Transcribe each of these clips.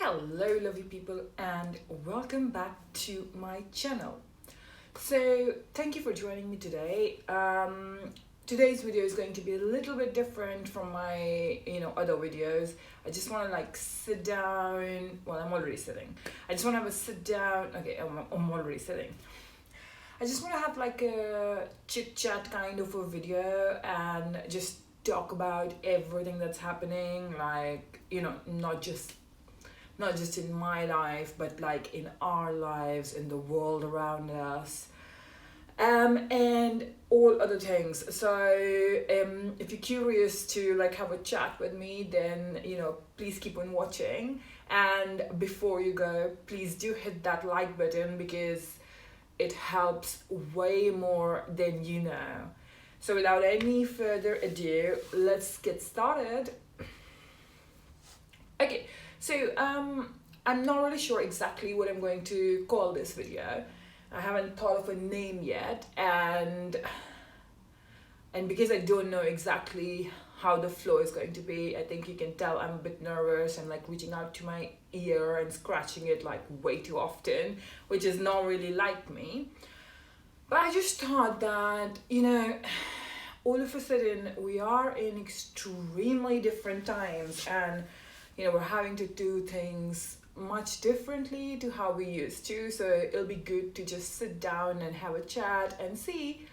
Hello lovely people and welcome back to my channel. So thank you for joining me today. Today's video is going to be a little bit different from my other videos. I just want to sit down. Well, I'm already sitting. I just want to have a sit down. Okay, I'm already sitting. I just want to have a chit chat kind of a video and just talk about everything that's happening, not just in my life, but in our lives, in the world around us, and all other things. So if you're curious to have a chat with me, then please keep on watching. And before you go, please do hit that like button because it helps way more than you know. So without any further ado, let's get started. Okay, so I'm not really sure exactly what I'm going to call this video. I haven't thought of a name yet, and because I don't know exactly how the flow is going to be, I think you can tell I'm a bit nervous. I'm reaching out to my ear and scratching it way too often, which is not really like me. But I just thought that, all of a sudden we are in extremely different times, and we're having to do things much differently to how we used to. So it'll be good to just sit down and have a chat and see,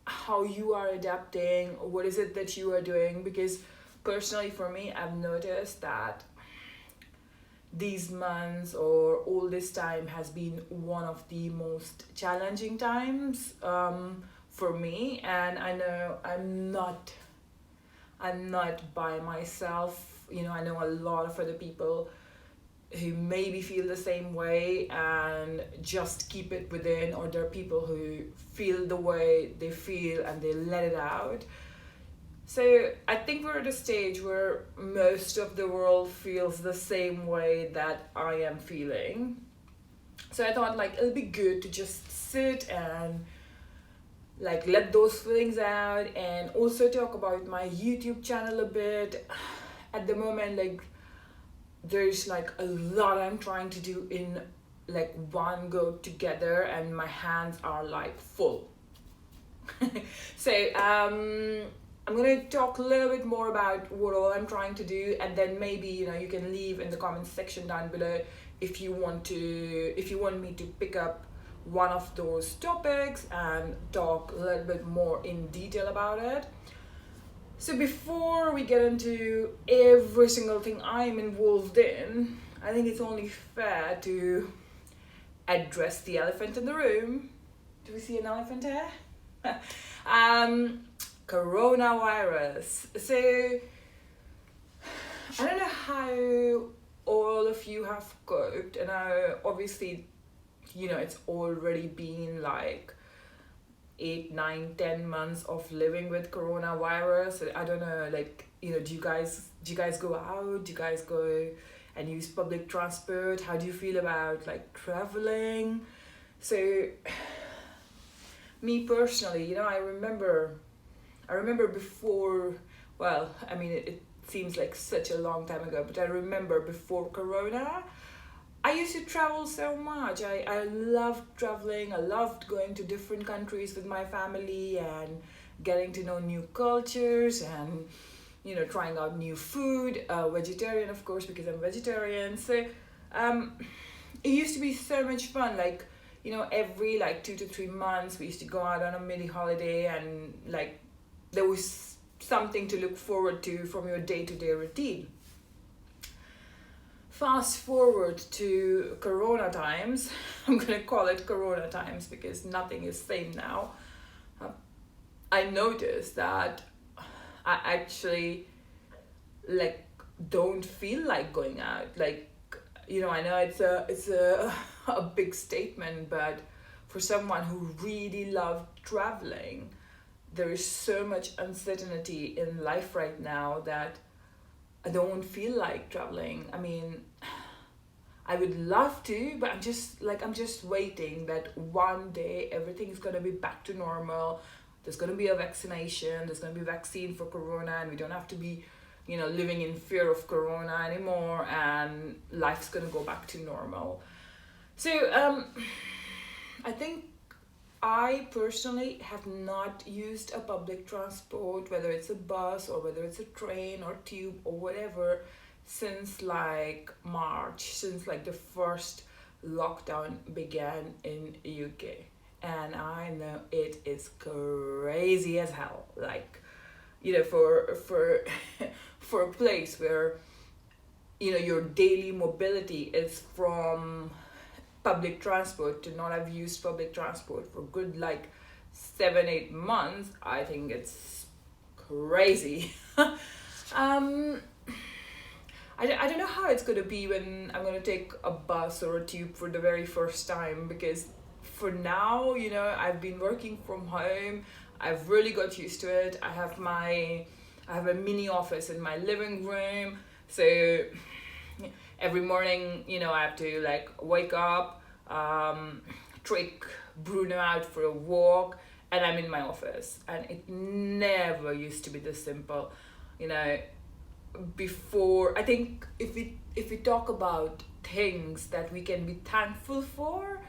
how you are adapting. What is it that you are doing? Because personally for me, I've noticed that these months or all this time has been one of the most challenging times for me. And I know I'm not by myself. I know a lot of other people who maybe feel the same way and just keep it within, or there are people who feel the way they feel and they let it out. So I think we're at a stage where most of the world feels the same way that I am feeling. So I thought it'll be good to just sit and let those feelings out, and also talk about my YouTube channel a bit. At the moment, there's a lot I'm trying to do in one go together, and my hands are full. So I'm gonna talk a little bit more about what all I'm trying to do, and then maybe you can leave in the comments section down below if you want me to pick up one of those topics and talk a little bit more in detail about it. So before we get into every single thing I'm involved in, I think it's only fair to address the elephant in the room. Do we see an elephant here? Coronavirus. So I don't know how all of you have coped, and obviously it's already been 8, 9, 10 months of living with coronavirus. I don't know, do you guys go out? Do you guys go and use public transport? How do you feel about traveling? So me personally, I remember before, well, I mean, it seems like such a long time ago, but I remember before corona, I used to travel so much. I loved traveling. I loved going to different countries with my family and getting to know new cultures and, trying out new food. Vegetarian, of course, because I'm vegetarian. So it used to be so much fun. Every 2 to 3 months, we used to go out on a mini holiday, and there was something to look forward to from your day-to-day routine. Fast forward to corona times. I'm gonna call it corona times because nothing is same now. I noticed that I actually don't feel like going out. I know it's a big statement, but for someone who really loved traveling, there is so much uncertainty in life right now that I don't feel like traveling. I mean, I would love to, but I'm just waiting that one day everything's gonna be back to normal. There's gonna be a vaccination. There's gonna be a vaccine for corona, and we don't have to be, living in fear of corona anymore, and life's gonna go back to normal. So I think I personally have not used a public transport, whether it's a bus or whether it's a train or tube or whatever, since like March, since like the first lockdown began in UK. And I know it is crazy as hell. Like, for for a place where your daily mobility is from public transport, to not have used public transport for good like 7-8 months, I think it's crazy. I don't know how it's going to be when I'm going to take a bus or a tube for the very first time, because for now, I've been working from home. I've really got used to it. I have a mini office in my living room. So every morning, I have to like wake up, take Bruno out for a walk, and I'm in my office. And it never used to be this simple, before. I think if we talk about things that we can be thankful for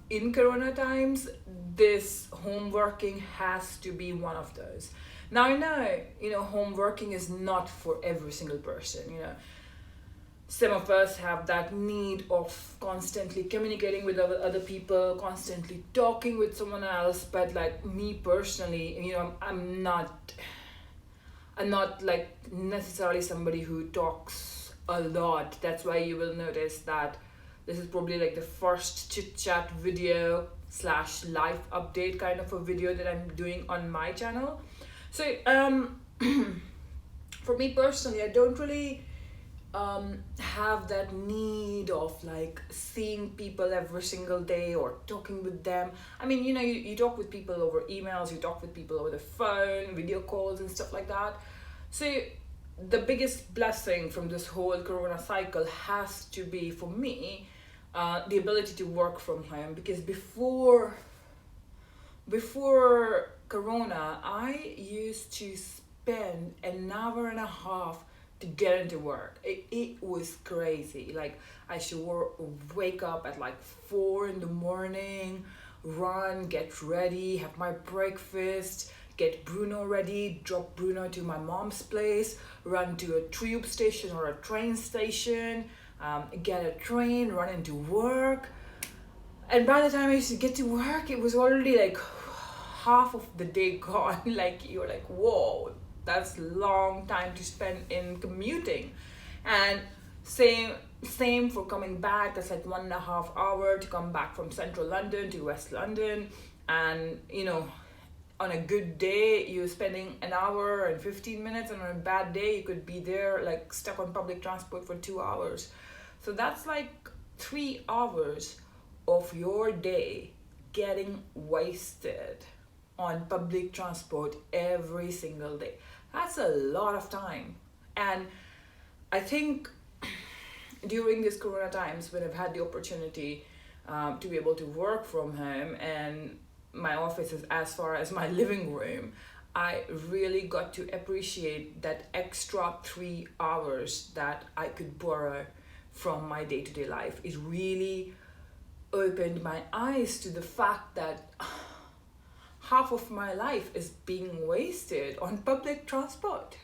in corona times, this home working has to be one of those. Now I know home working is not for every single person. Some of us have that need of constantly communicating with other people, constantly talking with someone else. But like me personally, I'm not like necessarily somebody who talks a lot. That's why you will notice that this is probably like the first chit-chat video / life update kind of a video that I'm doing on my channel. So for me personally, I don't really have that need of like seeing people every single day or talking with them. I mean, you talk with people over emails, you talk with people over the phone, video calls and stuff like that. So the biggest blessing from this whole corona cycle has to be, for me, the ability to work from home. Because before corona, I used to spend an hour and a half to get into work. It was crazy. Like, I should wake up at like 4 a.m, run, get ready, have my breakfast, get Bruno ready, drop Bruno to my mom's place, run to a tube station or a train station, get a train, run into work. And by the time I used to get to work, it was already like half of the day gone. Like, you're like, whoa, that's long time to spend in commuting. And same for coming back. That's like 1.5 hours to come back from central London to West London. And on a good day you're spending an hour and 15 minutes, and on a bad day you could be there like stuck on public transport for 2 hours. So that's like 3 hours of your day getting wasted on public transport every single day. That's a lot of time. And I think during these corona times, when I've had the opportunity to be able to work from home, and my office is as far as my living room, I really got to appreciate that extra 3 hours that I could borrow from my day-to-day life. It really opened my eyes to the fact that half of my life is being wasted on public transport.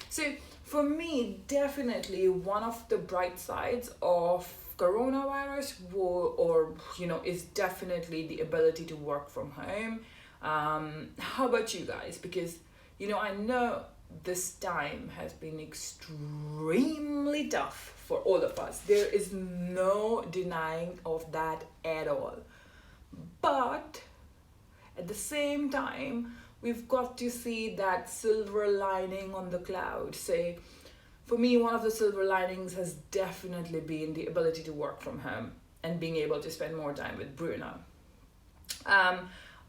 So for me, definitely one of the bright sides of coronavirus is definitely the ability to work from home. How about you guys? Because I know this time has been extremely tough for all of us. There is no denying of that at all. But at the same time, we've got to see that silver lining on the cloud. So for me, one of the silver linings has definitely been the ability to work from home and being able to spend more time with Bruno.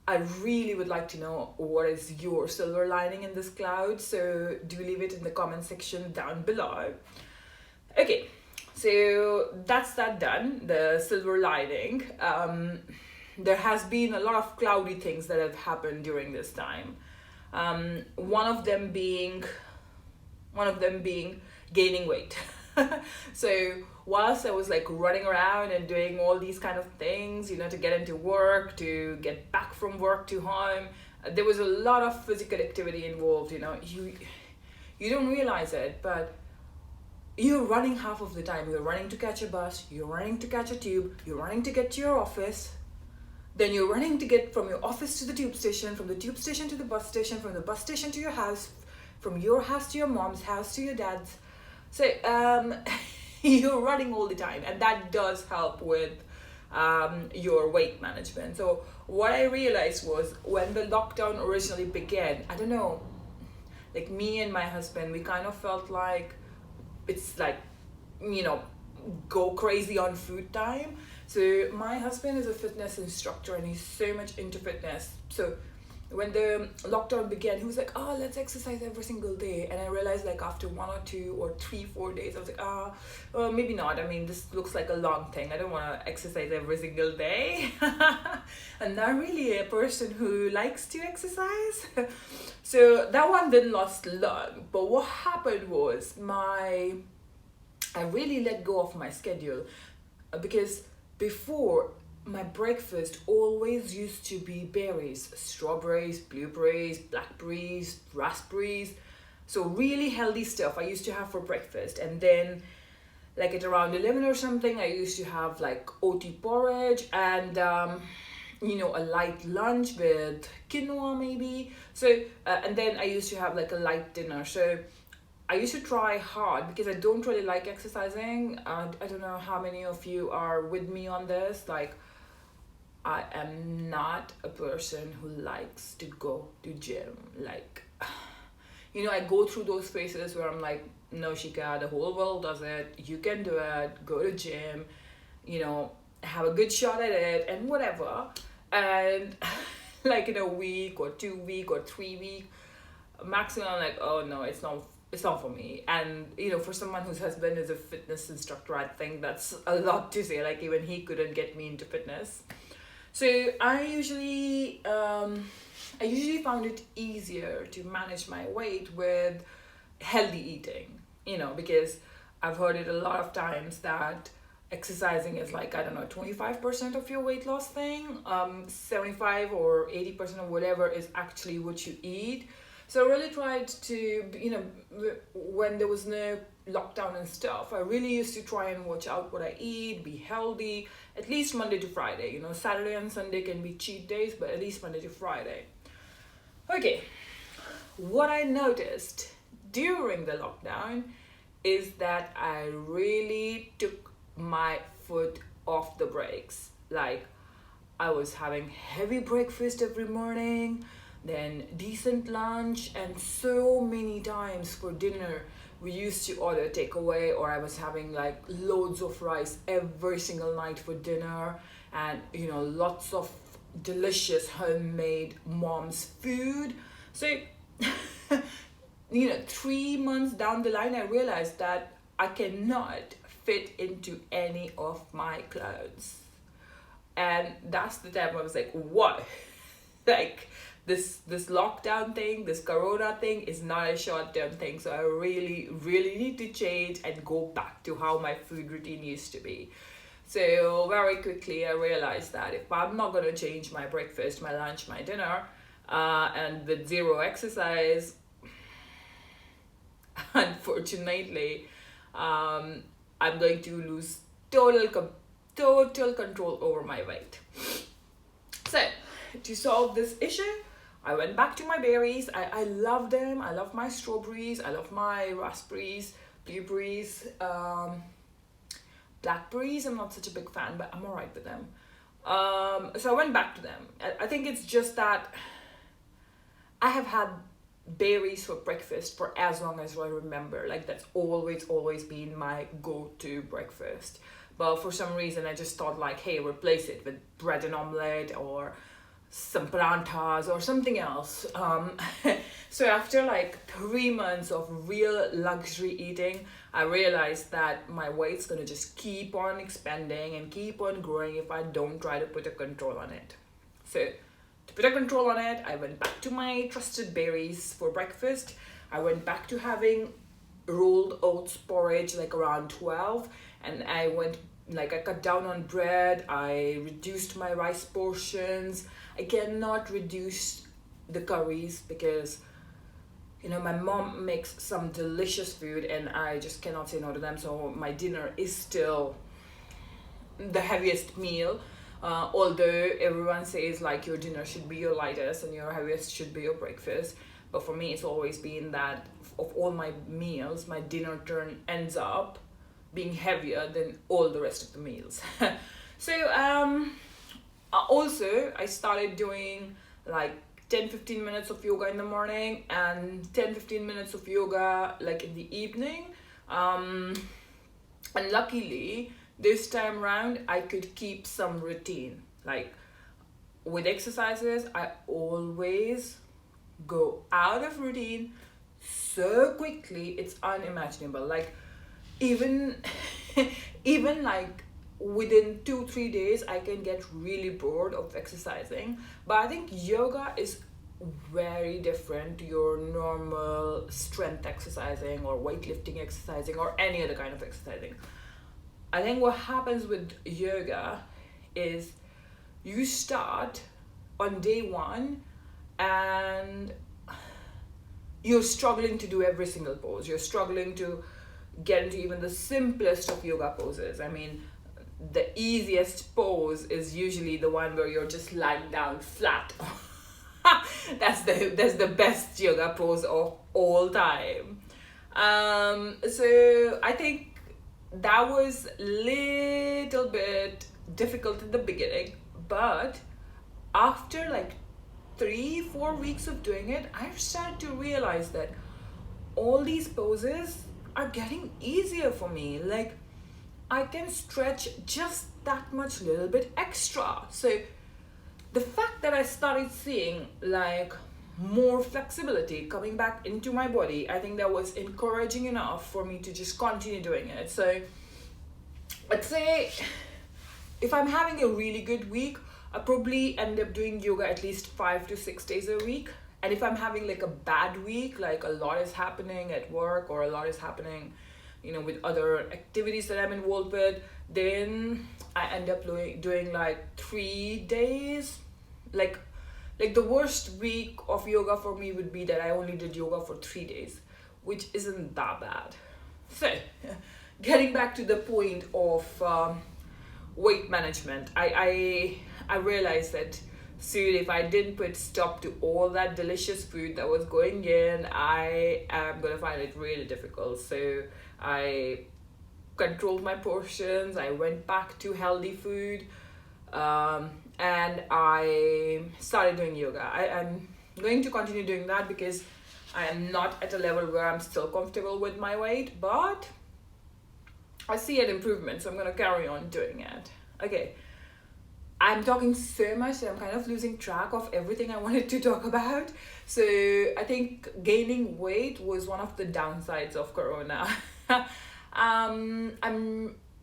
I really would like to know what is your silver lining in this cloud. So do leave it in the comment section down below. Okay, so that's that done, the silver lining. There has been a lot of cloudy things that have happened during this time. One of them being One of them being gaining weight. So whilst I was like running around and doing all these kind of things, to get into work, to get back from work to home, there was a lot of physical activity involved. You don't realize it, but you're running half of the time. You're running to catch a bus, you're running to catch a tube, you're running to get to your office, then you're running to get from your office to the tube station, from the tube station to the bus station, from the bus station to your house, from your house to your mom's house to your dad's. So you're running all the time, and that does help with your weight management. So what I realized was, when the lockdown originally began, I don't know, like me and my husband, we kind of felt like it's like, go crazy on food time. So my husband is a fitness instructor and he's so much into fitness. So when the lockdown began, he was like, oh, let's exercise every single day. And I realized, like, after 1 or 2 or 3, 4 days, I was like, maybe not. I mean, this looks like a long thing. I don't want to exercise every single day. I'm not really a person who likes to exercise. So that one didn't last long. But what happened was I really let go of my schedule, because before, my breakfast always used to be berries, strawberries, blueberries, blackberries, raspberries. So really healthy stuff I used to have for breakfast. And then, like at around 11 or something, I used to have like oaty porridge and a light lunch with quinoa maybe. So and then I used to have like a light dinner. So I used to try hard, because I don't really like exercising. I don't know how many of you are with me on this. Like, I am not a person who likes to go to gym. Like, I go through those phases where I'm like, no, Shikha, the whole world does it. You can do it. Go to gym, have a good shot at it and whatever. And like in a week or 2 week or 3 week, maximum, I'm like, oh no, it's not for me. And for someone whose husband is a fitness instructor, I think that's a lot to say. Like, even he couldn't get me into fitness. So I usually found it easier to manage my weight with healthy eating, because I've heard it a lot of times that exercising is like, I don't know, 25% of your weight loss thing, 75 or 80% of whatever is actually what you eat. So I really tried to, when there was no lockdown and stuff, I really used to try and watch out what I eat, be healthy, at least Monday to Friday. Saturday and Sunday can be cheat days, but at least Monday to Friday. Okay, what I noticed during the lockdown is that I really took my foot off the brakes. Like, I was having heavy breakfast every morning, then decent lunch, and so many times for dinner we used to order takeaway, or I was having like loads of rice every single night for dinner, and lots of delicious homemade mom's food. So 3 months down the line, I realized that I cannot fit into any of my clothes. And that's the time I was like, what? Like, this lockdown thing, this corona thing is not a short-term thing. So I really, really need to change and go back to how my food routine used to be. So very quickly I realized that if I'm not going to change my breakfast, my lunch, my dinner, and with zero exercise, unfortunately, I'm going to lose total control over my weight. So to solve this issue, I went back to my berries. I love them. I love my strawberries. I love my raspberries, blueberries, blackberries. I'm not such a big fan, but I'm alright with them. So I went back to them. I think it's just that I have had berries for breakfast for as long as I remember. Like, that's always been my go-to breakfast. But for some reason, I just thought like, hey, replace it with bread and omelette or some paranthas or something else. So after like 3 months of real luxury eating, I realized that my weight's gonna just keep on expanding and keep on growing if I don't try to put a control on it. So to put a control on it, I went back to my trusted berries for breakfast. I went back to having rolled oats porridge like around 12, and I cut down on bread. I reduced my rice portions. I cannot reduce the curries because my mom makes some delicious food and I just cannot say no to them. So my dinner is still the heaviest meal. Although everyone says like your dinner should be your lightest and your heaviest should be your breakfast, but for me it's always been that of all my meals, my dinner ends up being heavier than all the rest of the meals. So also I started doing like 10-15 minutes of yoga in the morning and 10-15 minutes of yoga like in the evening. And luckily this time around I could keep some routine. Like with exercises, I always go out of routine so quickly, it's unimaginable. Like even even like within 2-3 days I can get really bored of exercising. But I think yoga is very different to your normal strength exercising or weightlifting exercising or any other kind of exercising. I think what happens with yoga is you start on day one and you're struggling to do every single pose. You're struggling to get into even the simplest of yoga poses. I mean, the easiest pose is usually the one where you're just lying down flat. That's the best yoga pose of all time. So I think that was little bit difficult in the beginning, but after like 3-4 weeks of doing it, I've started to realize that all these poses are getting easier for me. Like I can stretch just that much little bit extra. So the fact that I started seeing like more flexibility coming back into my body, I think that was encouraging enough for me to just continue doing it. So I'd say if I'm having a really good week, I probably end up doing yoga at least 5 to 6 days a week. And if I'm having like a bad week, like a lot is happening at work or a lot is happening, with other activities that I'm involved with, then I end up doing like 3 days. Like the worst week of yoga for me would be that I only did yoga for 3 days, which isn't that bad. So getting back to the point of weight management, I realized that soon if I didn't put stop to all that delicious food that was going in, I am gonna find it really difficult. So I controlled my portions. I went back to healthy food, and I started doing yoga. I'm going to continue doing that because I am not at a level where I'm still comfortable with my weight, but I see an improvement, so I'm gonna carry on doing it. Okay, I'm talking so much that I'm kind of losing track of everything I wanted to talk about. So I think gaining weight was one of the downsides of Corona.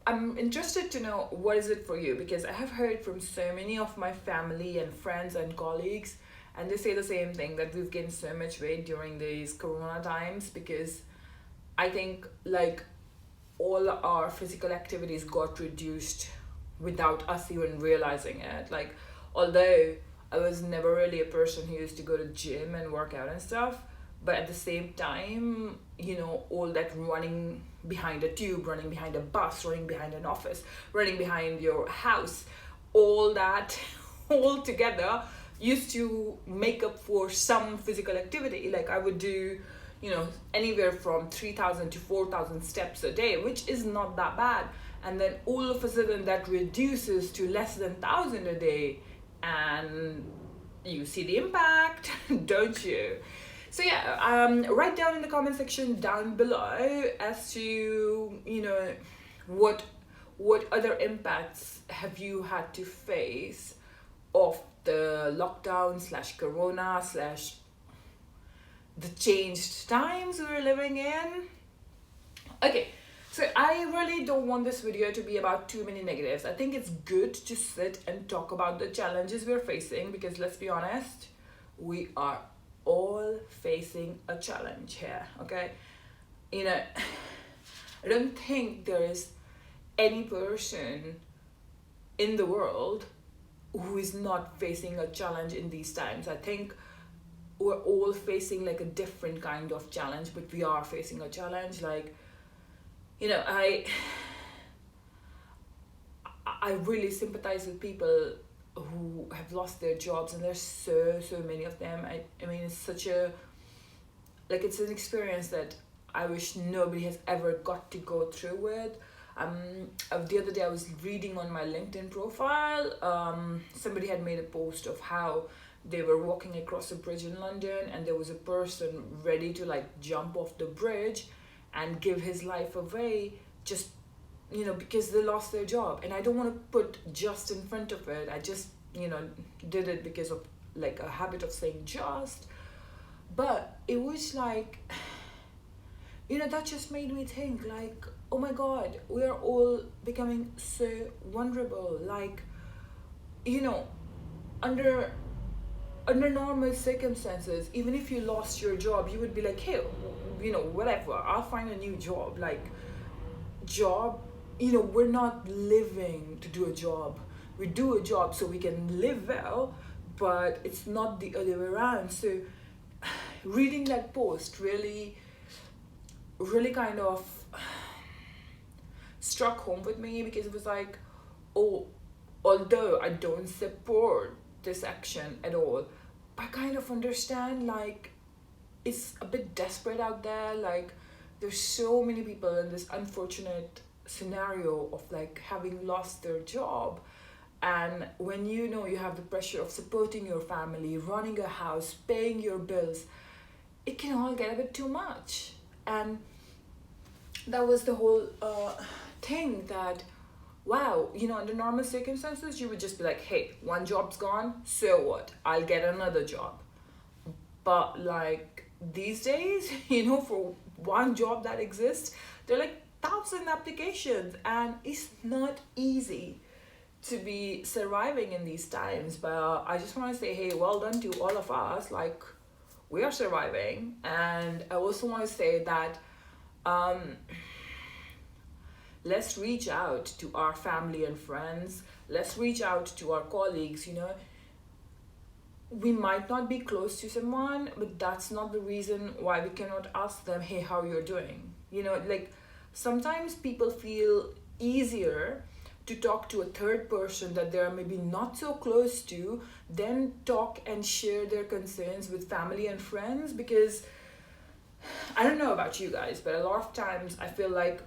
I'm interested to know what is it for you, because I have heard from so many of my family and friends and colleagues, and they say the same thing, that we've gained so much weight during these Corona times, because I think like all our physical activities got reduced without us even realizing it. Like, although I was never really a person who used to go to gym and work out and stuff, but at the same time, all that running behind a tube, running behind a bus, running behind an office, running behind your house, all that all together used to make up for some physical activity. Like I would do anywhere from 3,000 to 4,000 steps a day, which is not that bad. And then all of a sudden that reduces to less than 1,000 a day, and you see the impact, don't you? So yeah, write down in the comment section down below as to what other impacts have you had to face of the lockdown / corona / the changed times we're living in. Okay, so I really don't want this video to be about too many negatives. I think it's good to sit and talk about the challenges we're facing, because let's be honest, we are all facing a challenge here, okay? you know, I don't think there is any person in the world who is not facing a challenge in these times. I think we're all facing like a different kind of challenge, but we are facing a challenge. Like, you know, I really sympathize with people who have lost their jobs, and there's so many of them. I mean, it's such a, like, it's an experience that I wish nobody has ever got to go through with. The other day I was reading on my LinkedIn profile, somebody had made a post of how they were walking across a bridge in London, and there was a person ready to like jump off the bridge and give his life away, just, you know, because they lost their job. And I don't want to put just in front of it. I just, you know, did it because of like a habit of saying just. But it was like, you know, that just made me think like, oh my God, we are all becoming so vulnerable. Like, you know, under normal circumstances, even if you lost your job, you would be like, hey, you know, whatever, I'll find a new job. Like, job, you know, we're not living to do a job. We do a job so we can live well, but it's not the other way around. So reading that post really kind of struck home with me, because it was like, oh, although I don't support this action at all, I kind of understand, like, it's a bit desperate out there. Like, there's so many people in this unfortunate scenario of like having lost their job, and when you know you have the pressure of supporting your family, running a house, paying your bills, it can all get a bit too much. And that was the whole thing, that wow, you know, under normal circumstances you would just be like, hey, one job's gone, so what, I'll get another job. But like these days, you know, for one job that exists, there are like 1,000 applications, and it's not easy to be surviving in these times. But I just want to say, hey, well done to all of us. Like, we are surviving. And I also want to say that let's reach out to our family and friends. Let's reach out to our colleagues. You know, we might not be close to someone, but that's not the reason why we cannot ask them, hey, how you're doing. You know, like, sometimes people feel easier to talk to a third person that they're maybe not so close to, then talk and share their concerns with family and friends. Because I don't know about you guys, but a lot of times I feel like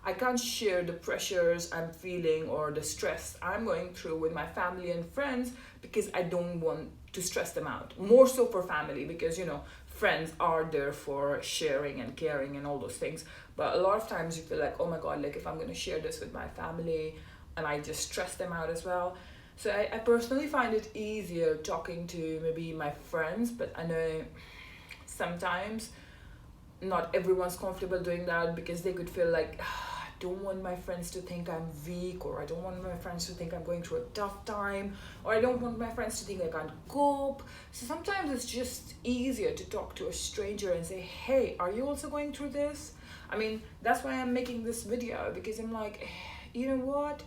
I can't share the pressures I'm feeling or the stress I'm going through with my family and friends, because I don't want to stress them out. More so for family, because, you know, friends are there for sharing and caring and all those things. But a lot of times you feel like, oh my God, like, if I'm going to share this with my family, and I just stress them out as well. So I personally find it easier talking to maybe my friends, but I know sometimes not everyone's comfortable doing that, because they could feel like, I don't want my friends to think I'm weak, or I don't want my friends to think I'm going through a tough time, or I don't want my friends to think I can't cope. So sometimes it's just easier to talk to a stranger and say, hey, are you also going through this? I mean, that's why I'm making this video, because I'm like, you know what?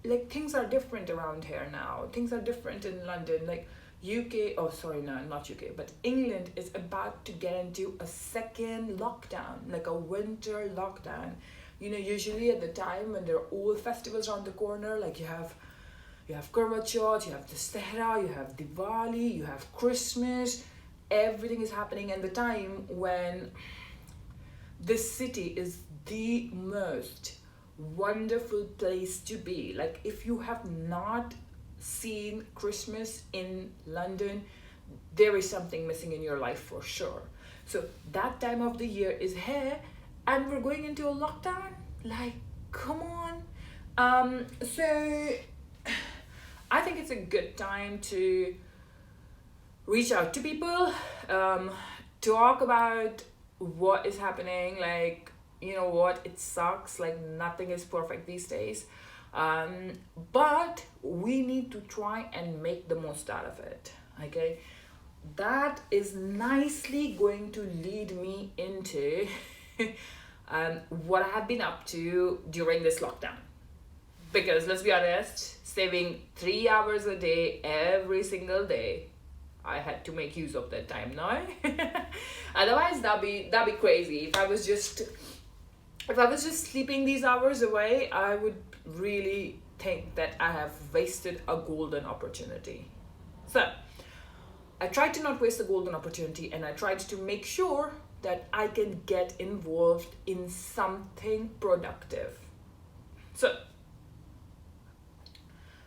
Like, things are different around here now. Things are different in London. Like, UK, oh sorry, no, not UK, but England is about to get into a second lockdown, like a winter lockdown. You know, usually at the time when there are all festivals around the corner, like you have Karwa Chauth, you have Dussehra, you have Diwali, you have Christmas, everything is happening. And the time when this city is the most wonderful place to be. Like, if you have not seen Christmas in London, there is something missing in your life for sure. So that time of the year is here, and we're going into a lockdown. Like, come on. So I think it's a good time to reach out to people, talk about what is happening. Like, you know what, it sucks, like, nothing is perfect these days, but we need to try and make the most out of it. Okay, that is nicely going to lead me into what I have been up to during this lockdown. Because let's be honest, saving 3 hours a day every single day, I had to make use of that time now. Otherwise, that'd be crazy. If I was just sleeping these hours away, I would really think that I have wasted a golden opportunity. So I tried to not waste the golden opportunity, and I tried to make sure that I can get involved in something productive. So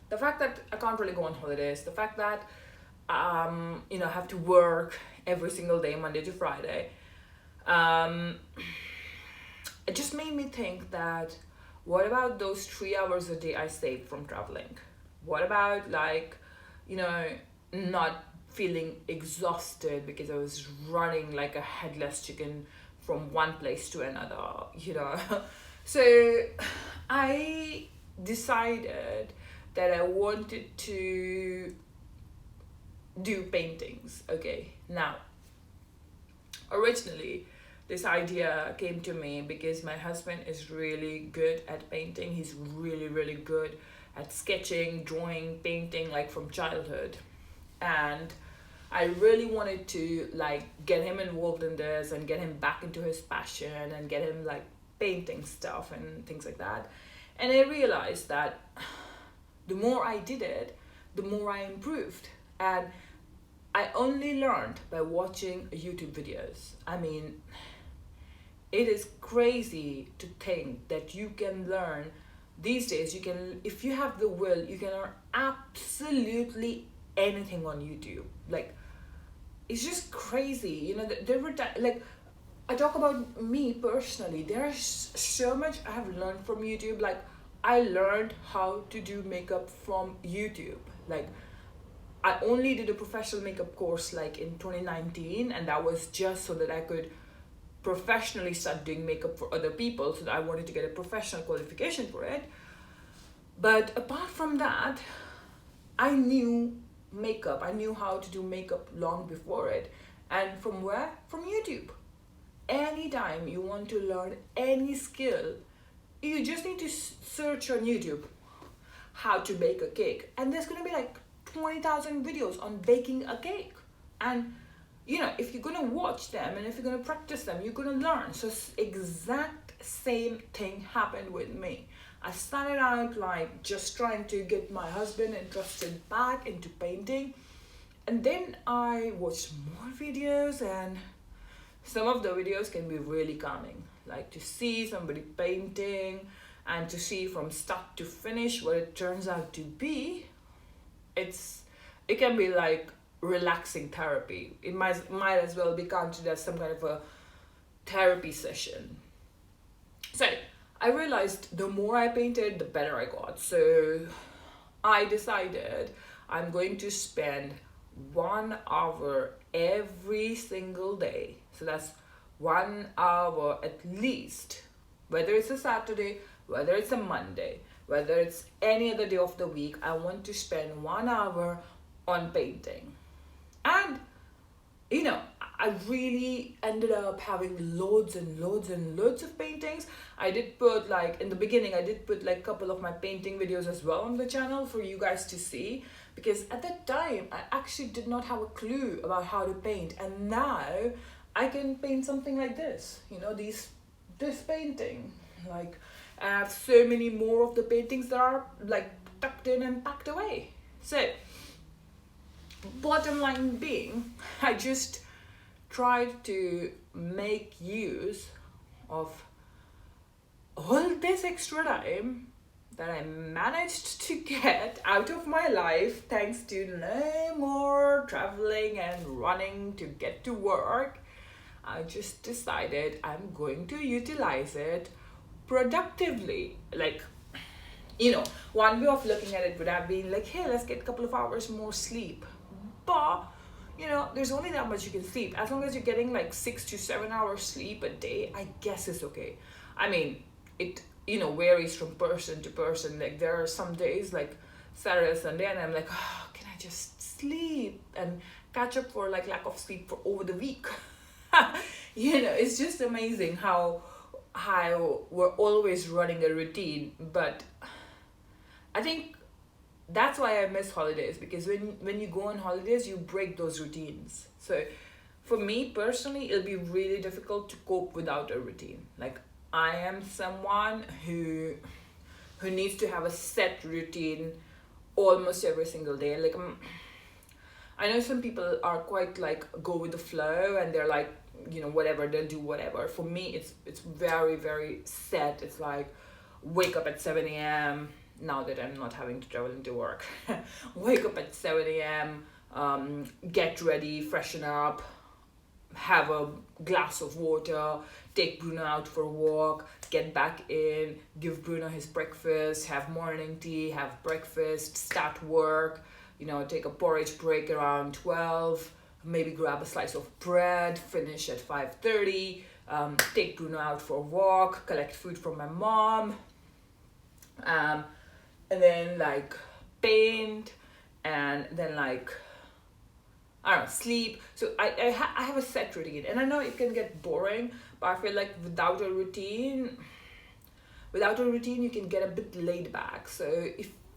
the fact that I can't really go on holidays, the fact that I have to work every single day, Monday to Friday, um, it just made me think that what about those 3 hours a day I saved from traveling? What about, like, you know, not feeling exhausted because I was running like a headless chicken from one place to another? So I decided that I wanted to do paintings. Okay, now, originally, this idea came to me because my husband is really good at painting. He's really, really good at sketching, drawing, painting, like from childhood. And I really wanted to like get him involved in this and get him back into his passion and get him like painting stuff and things like that. And I realized that the more I did it, the more I improved. And I only learned by watching YouTube videos. I mean, it is crazy to think that you can learn these days. You can, if you have the will, you can learn absolutely anything on YouTube. Like, it's just crazy. There were like, I talk about me personally. There's so much I have learned from YouTube. Like, I learned how to do makeup from YouTube. Like, I only did a professional makeup course like in 2019, and that was just so that I could professionally start doing makeup for other people, so that I wanted to get a professional qualification for it. But apart from that, I knew makeup. I knew how to do makeup long before it. And from where? From YouTube. Anytime you want to learn any skill, you just need to search on YouTube how to bake a cake, and there's going to be like 20,000 videos on baking a cake. And if you're gonna watch them and if you're gonna practice them, you're gonna learn. So exact same thing happened with me. I started out like just trying to get my husband interested back into painting, and then I watched more videos, and some of the videos can be really calming. Like, to see somebody painting and to see from start to finish what it turns out to be, it can be like relaxing therapy. It might as well be considered as some kind of a therapy session. So I realized the more I painted, the better I got. So I decided I'm going to spend 1 hour every single day. So that's 1 hour at least, whether it's a Saturday, whether it's a Monday, whether it's any other day of the week. I want to spend 1 hour on painting. And I really ended up having loads and loads and loads of paintings. I did put, like, in the beginning, I did put like a couple of my painting videos as well on the channel for you guys to see, because at that time I actually did not have a clue about how to paint, and now I can paint something like this. This painting, like, I have so many more of the paintings that are like tucked in and packed away. So bottom line being, I just tried to make use of all this extra time that I managed to get out of my life, thanks to no more traveling and running to get to work. I just decided I'm going to utilize it productively. Like, one way of looking at it would have been like, hey, let's get a couple of hours more sleep. But there's only that much you can sleep. As long as you're getting like 6 to 7 hours sleep a day, I guess it's okay. I mean, it varies from person to person. Like, there are some days like Saturday, Sunday, and I'm like, oh, can I just sleep? And catch up for like lack of sleep for over the week. It's just amazing how we're always running a routine. But I think that's why I miss holidays, because when you go on holidays, you break those routines. So for me personally, it'll be really difficult to cope without a routine. Like, I am someone who needs to have a set routine almost every single day. Like, I know some people are quite like go with the flow, and they're like, whatever, they'll do whatever. For me, it's very, very set. It's like, wake up at 7 a.m. now that I'm not having to travel into work. Wake up at 7 a.m., get ready, freshen up, have a glass of water, take Bruno out for a walk, get back in, give Bruno his breakfast, have morning tea, have breakfast, start work, take a porridge break around 12, maybe grab a slice of bread, finish at 5:30, take Bruno out for a walk, collect food from my mom, and then like paint, and then like, I don't know, sleep. So I have a set routine, and I know it can get boring, but I feel like without a routine, you can get a bit laid back. So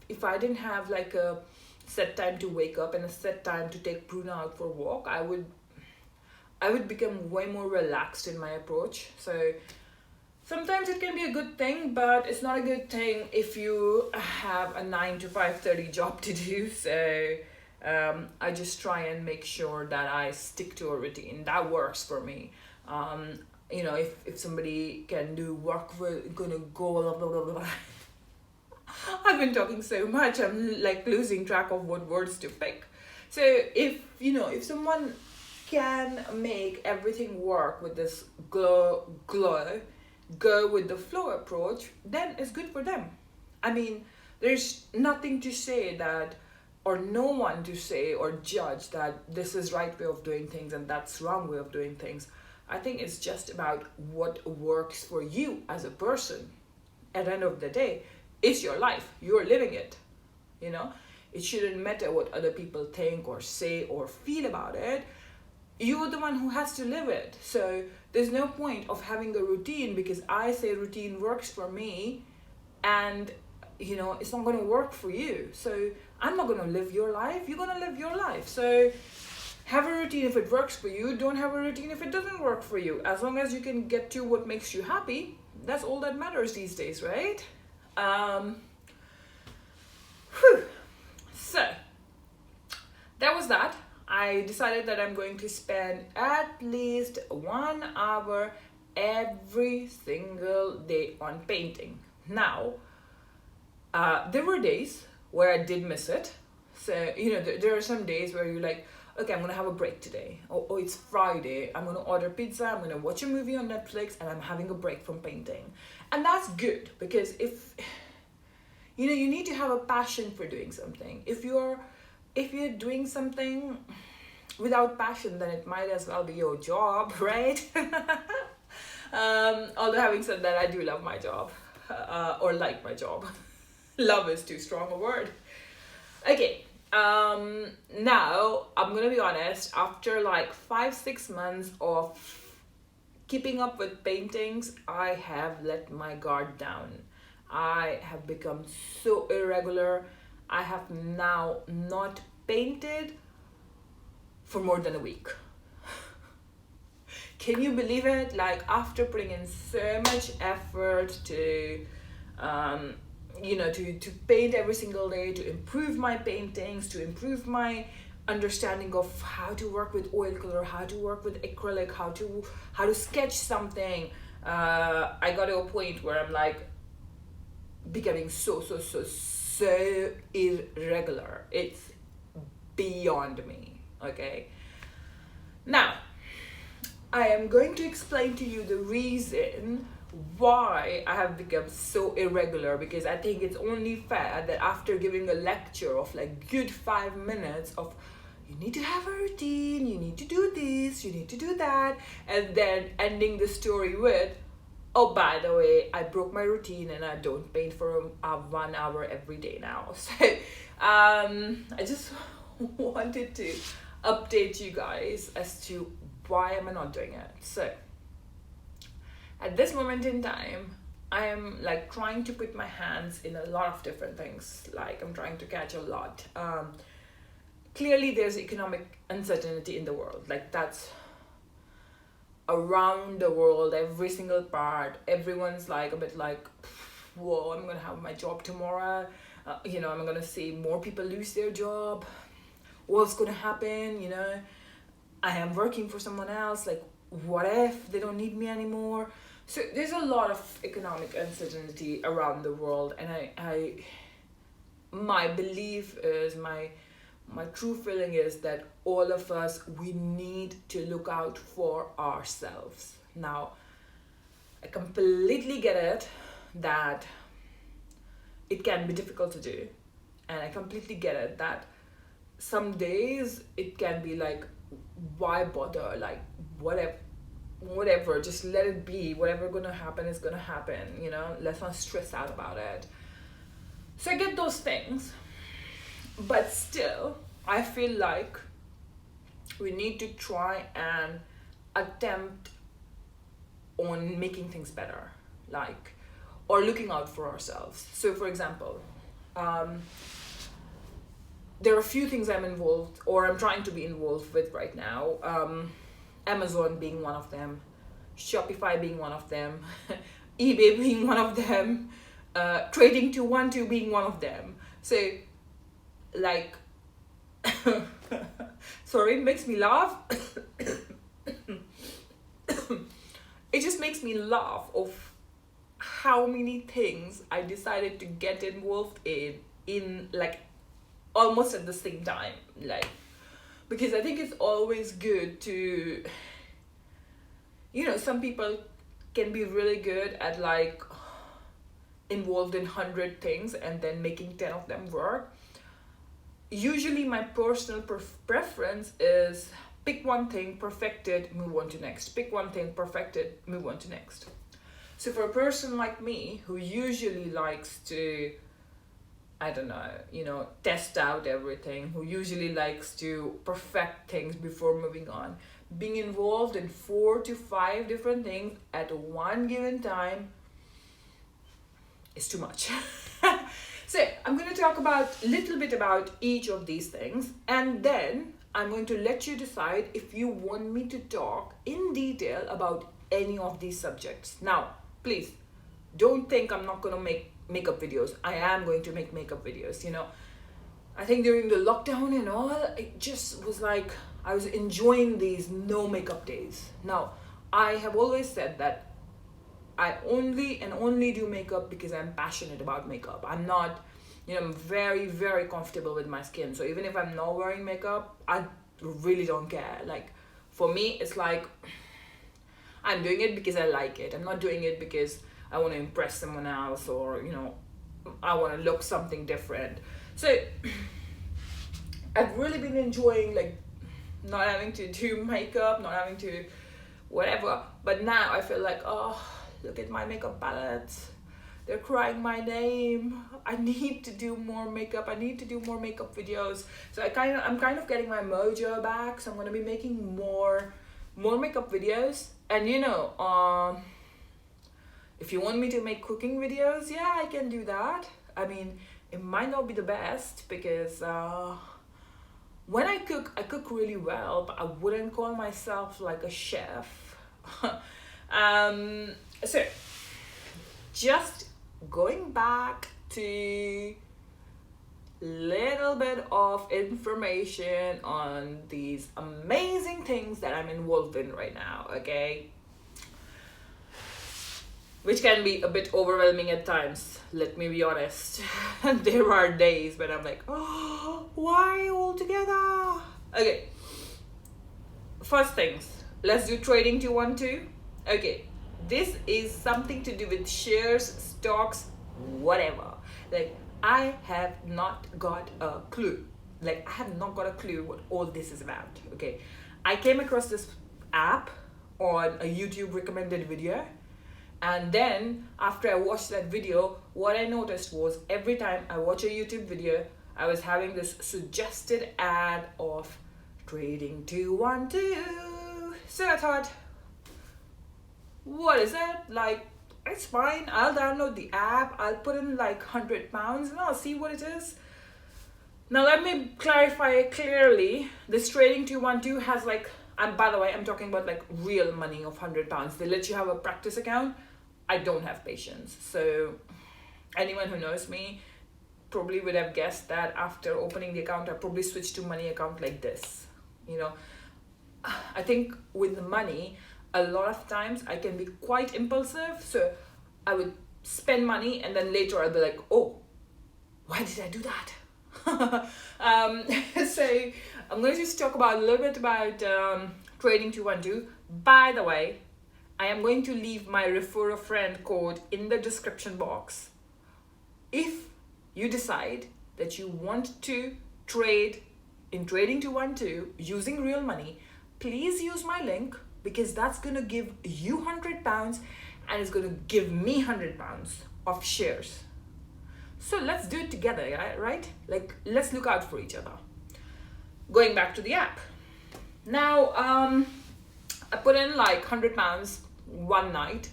if I didn't have like a set time to wake up and a set time to take Bruno out for a walk, I would become way more relaxed in my approach. So sometimes it can be a good thing, but it's not a good thing if you have a 9 to 5:30 job to do. So I just try and make sure that I stick to a routine that works for me. If somebody can do work, we're gonna go blah, blah, blah, blah. I've been talking so much, I'm like losing track of what words to pick. So if someone can make everything work with this go with the flow approach, then it's good for them. I mean, there's nothing to say that, or no one to say or judge that this is right way of doing things and that's wrong way of doing things. I think it's just about what works for you as a person. At the end of the day, it's your life. You're living it. It shouldn't matter what other people think or say or feel about it. You're the one who has to live it. So there's no point of having a routine because I say routine works for me, and it's not going to work for you. So I'm not going to live your life. You're going to live your life. So have a routine if it works for you. Don't have a routine if it doesn't work for you. As long as you can get to what makes you happy, that's all that matters these days, right? So that was that. I decided that I'm going to spend at least 1 hour every single day on painting. Now, there were days where I did miss it. So, there are some days where you're like, okay, I'm going to have a break today. Or it's Friday, I'm going to order pizza, I'm going to watch a movie on Netflix, and I'm having a break from painting. And that's good, because if, you need to have a passion for doing something. If you're doing something without passion, then it might as well be your job, right? Although having said that, I do love my job, or like my job. Love is too strong a word. Okay, now I'm gonna be honest, after like 5-6 months of keeping up with paintings, I have let my guard down. I have become so irregular. I have now not painted for more than a week. Can you believe it? Like, after putting in so much effort to to paint every single day, to improve my paintings, to improve my understanding of how to work with oil color, how to work with acrylic, how to sketch something, I got to a point where I'm like becoming so irregular. It's beyond me. Okay, now I am going to explain to you the reason why I have become so irregular, because I think it's only fair that after giving a lecture of like good 5 minutes of you need to have a routine, you need to do this, you need to do that, and then ending the story with, oh, by the way, I broke my routine and I don't paint for 1 hour every day now. So I just wanted to update you guys as to why am I not doing it. So at this moment in time, I am like trying to put my hands in a lot of different things. Like I'm trying to catch a lot. Clearly there's economic uncertainty in the world. Like that's around the world, every single part. Everyone's like a bit like, whoa, I'm gonna have my job tomorrow. I'm gonna see more people lose their job. What's gonna happen? I am working for someone else. Like, what if they don't need me anymore? So there's a lot of economic uncertainty around the world, and my belief is, my true feeling is that all of us, we need to look out for ourselves. Now, I completely get it that it can be difficult to do, and I completely get it that some days it can be like, why bother? Like, whatever, just let it be. Whatever gonna happen is gonna happen, let's not stress out about it. So I get those things, but still I feel like we need to try and attempt on making things better, like, or looking out for ourselves. So for example, there are a few things I'm involved, or I'm trying to be involved with right now. Amazon being one of them, Shopify being one of them, eBay being one of them, trading 212 being one of them. So like, sorry, it makes me laugh. It just makes me laugh of how many things I decided to get involved in like almost at the same time, like, because I think it's always good to, some people can be really good at like involved in 100 things and then making 10 of them work. Usually my personal preference is pick one thing, perfect it, move on to next. Pick one thing, perfect it, move on to next. So for a person like me who usually likes to, I don't know, test out everything, who usually likes to perfect things before moving on, being involved in 4 to 5 different things at one given time is too much. So I'm going to talk a little bit about each of these things, and then I'm going to let you decide if you want me to talk in detail about any of these subjects. Now, please don't think I'm not going to make makeup videos. I am going to make makeup videos. I think during the lockdown and all, it just was like I was enjoying these no makeup days. Now, I have always said that I only do makeup because I'm passionate about makeup. I'm not, I'm very, very comfortable with my skin. So even if I'm not wearing makeup, I really don't care. Like, for me, it's like I'm doing it because I like it. I'm not doing it because I want to impress someone else, or I want to look something different. So I've really been enjoying like not having to do makeup, not having to whatever. But now I feel like, oh, look at my makeup palettes, they're crying my name. I need to do more makeup. I need to do more makeup videos. So I'm kind of getting my mojo back. So I'm gonna be making more makeup videos. And if you want me to make cooking videos, yeah, I can do that. I mean, it might not be the best because when I cook really well, but I wouldn't call myself like a chef. So just going back to little bit of information on these amazing things that I'm involved in right now, okay? Which can be a bit overwhelming at times, let me be honest. There are days when I'm like, oh, why all together? Okay, first things, let's do trading 212. Okay, this is something to do with shares, stocks, whatever. Like, I have not got a clue. Like, I have not got a clue what all this is about, okay? I came across this app on a YouTube recommended video. And then after I watched that video, what I noticed was every time I watch a YouTube video, I was having this suggested ad of trading 212. So I thought, what is it? Like, it's fine. I'll download the app. I'll put in like £100 and I'll see what it is. Now let me clarify it clearly. This trading 212 has like, and by the way, I'm talking about like real money of £100. They let you have a practice account. I don't have patience. So anyone who knows me probably would have guessed that after opening the account, I probably switched to money account like this. You know, I think with the money, a lot of times I can be quite impulsive. So I would spend money and then later I'll be like, oh, why did I do that? So I'm going to just talk about a little bit about trading 212. By the way, I am going to leave my refer a friend code in the description box. If you decide that you want to trade in trading 212 using real money, please use my link, because that's going to give you £100 and it's going to give me £100 of shares. So let's do it together, right? Like, let's look out for each other. Going back to the app. Now, I put in like £100 one night,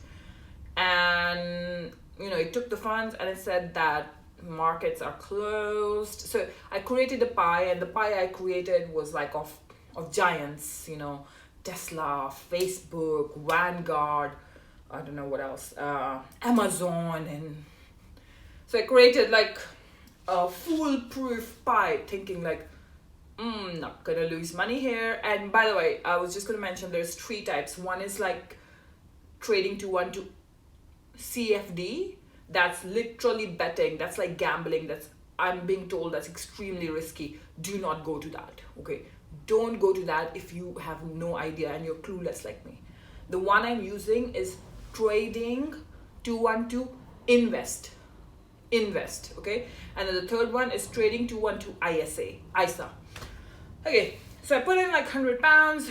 and you know, it took the funds and it said that markets are closed. So I created a pie, and the pie I created was like of giants, you know, Tesla, Facebook, Vanguard, I don't know what else, Amazon. And so I created like a foolproof pie, thinking like, not gonna lose money here. And by the way, I was just gonna mention there's 3 types. One is like trading 212 CFD. That's literally betting. That's like gambling. That's, I'm being told, that's extremely risky. Do not go to that. Okay, don't go to that if you have no idea and you're clueless like me. The one I'm using is trading 212 invest. Okay, and then the third one is trading 212 ISA. Okay, so I put in like £100,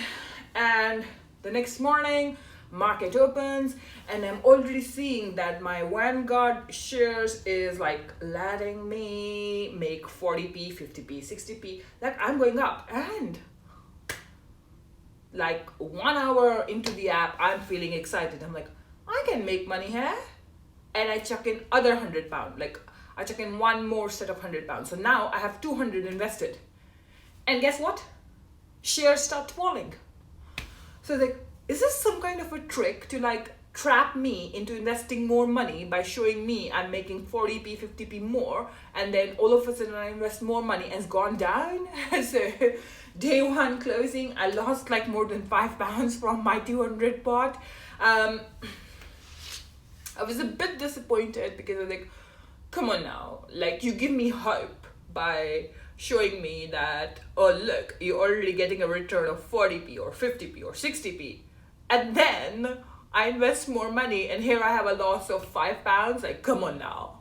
and the next morning market opens and I'm already seeing that my Vanguard shares is like letting me make 40p, 50p, 60p. Like, I'm going up, and like 1 hour into the app, I'm feeling excited. I'm like, I can make money here. And I chuck in other £100. Like, I chuck in one more set of £100. So now I have 200 invested. And guess what? Shares start falling. So like, is this some kind of a trick to like trap me into investing more money by showing me I'm making 40p, 50p more, and then all of a sudden I invest more money and it's gone down? So day one closing, I lost like more than £5 from my 200 pot. I was a bit disappointed because I was like, come on now, like, you give me hope by showing me that, oh look, you're already getting a return of 40p or 50p or 60p, and then I invest more money and here I have a loss of £5. Like, come on now.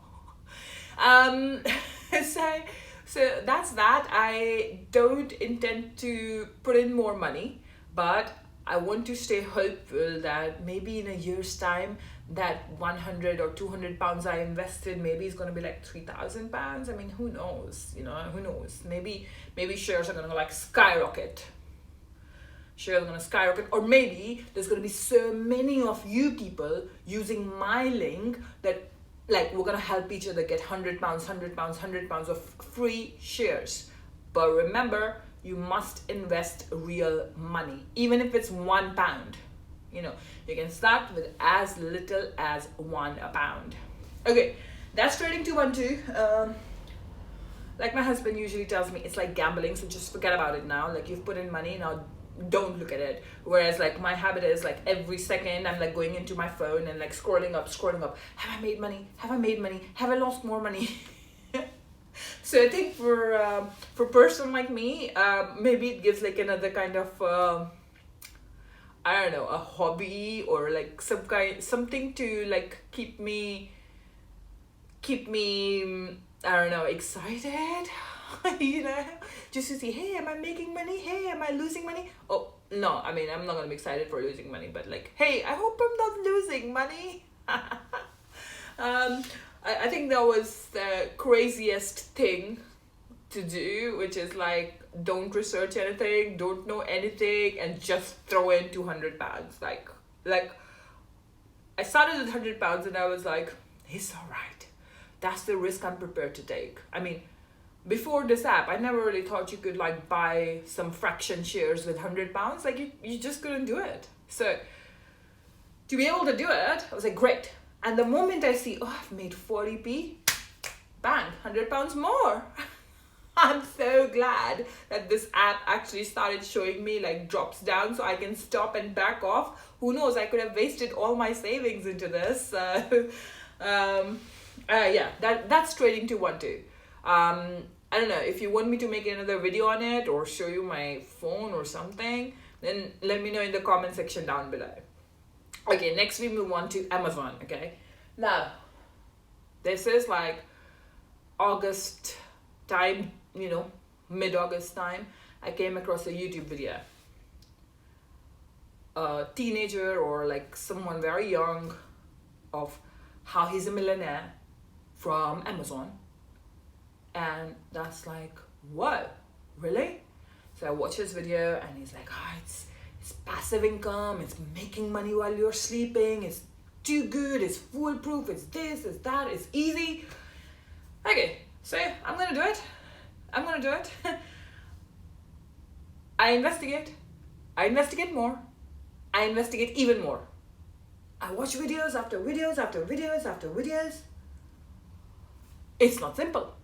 So that's that. I don't intend to put in more money, but I want to stay hopeful that maybe in a year's time, that 100 or 200 pounds I invested, maybe it's going to be like 3,000 pounds. I mean, who knows? You know, who knows? Maybe shares are going to like skyrocket. Shares are going to skyrocket. Or maybe there's going to be so many of you people using my link that like we're going to help each other get £100, £100 of free shares. But remember, you must invest real money, even if it's £1. You know, you can start with as little as £1. Okay, that's trading 212. Like my husband usually tells me, it's like gambling, so just forget about it now. Like, you've put in money, now don't look at it. Whereas like my habit is like every second I'm like going into my phone and like scrolling up. Have I made money? Have I made money? Have I lost more money? So I think for a person like me, maybe it gives like another kind of I don't know, a hobby, or like something to like keep me I don't know, excited. You know, just to see, hey, am I making money? Hey, am I losing money? Oh no, I mean, I'm not gonna be excited for losing money, but like, hey, I hope I'm not losing money. I think that was the craziest thing to do, which is like, don't research anything, don't know anything, and just throw in 200 pounds. Like I started with 100 pounds and I was like, it's all right. That's the risk I'm prepared to take. I mean, before this app, I never really thought you could like buy some fraction shares with 100 pounds. Like you just couldn't do it. So to be able to do it, I was like, great. And the moment I see, oh, I've made 40p, bang, 100 pounds more. I'm so glad that this app actually started showing me like drops down so I can stop and back off. Who knows, I could have wasted all my savings into this. Yeah, that's trading 212. I don't know, if you want me to make another video on it or show you my phone or something, then let me know in the comment section down below. Okay, next we move on to Amazon, okay? Now, this is like August time, mid-August time. I came across a YouTube video. A teenager or like someone very young of how he's a millionaire from Amazon. And that's like, whoa, really? So I watch his video and he's like, it's passive income, it's making money while you're sleeping, it's too good, it's foolproof, it's this, it's that, it's easy. Okay, so I'm gonna do it. I investigate more, I investigate even more. I watch videos after videos after videos after videos. It's not simple.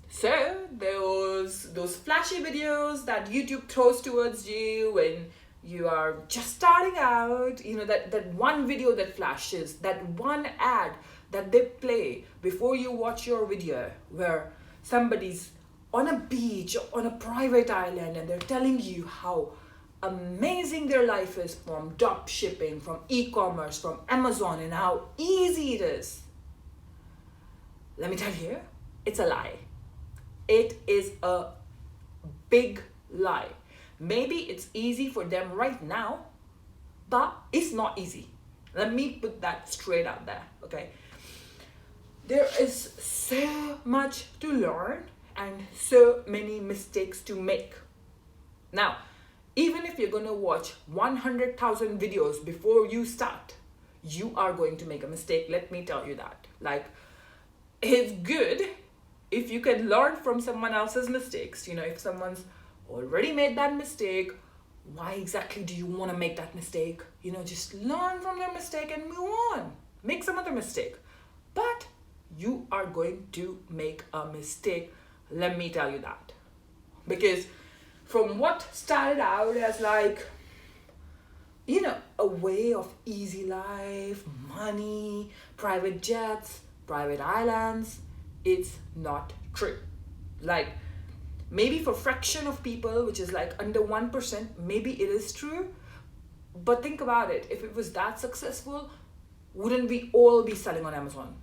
So those flashy videos that YouTube throws towards you when you are just starting out, that one video that flashes, that one ad that they play before you watch your video where somebody's on a beach, on a private island, and they're telling you how amazing their life is from drop shipping, from e-commerce, from Amazon, and how easy it is. Let me tell you, it's a lie. It is a big lie. Maybe it's easy for them right now, but it's not easy. Let me put that straight out there, okay? There is so much to learn and so many mistakes to make. Now, even if you're going to watch 100,000 videos before you start, you are going to make a mistake. Let me tell you that. Like, it's good if you can learn from someone else's mistakes. If someone's already made that mistake, why exactly do you want to make that mistake? Just learn from their mistake and move on. Make some other mistake. But you are going to make a mistake. Let me tell you that. Because from what started out as like, a way of easy life, money, private jets, private islands, it's not true. Like, maybe for fraction of people, which is like under 1%, maybe it is true. But think about it. If it was that successful, wouldn't we all be selling on Amazon?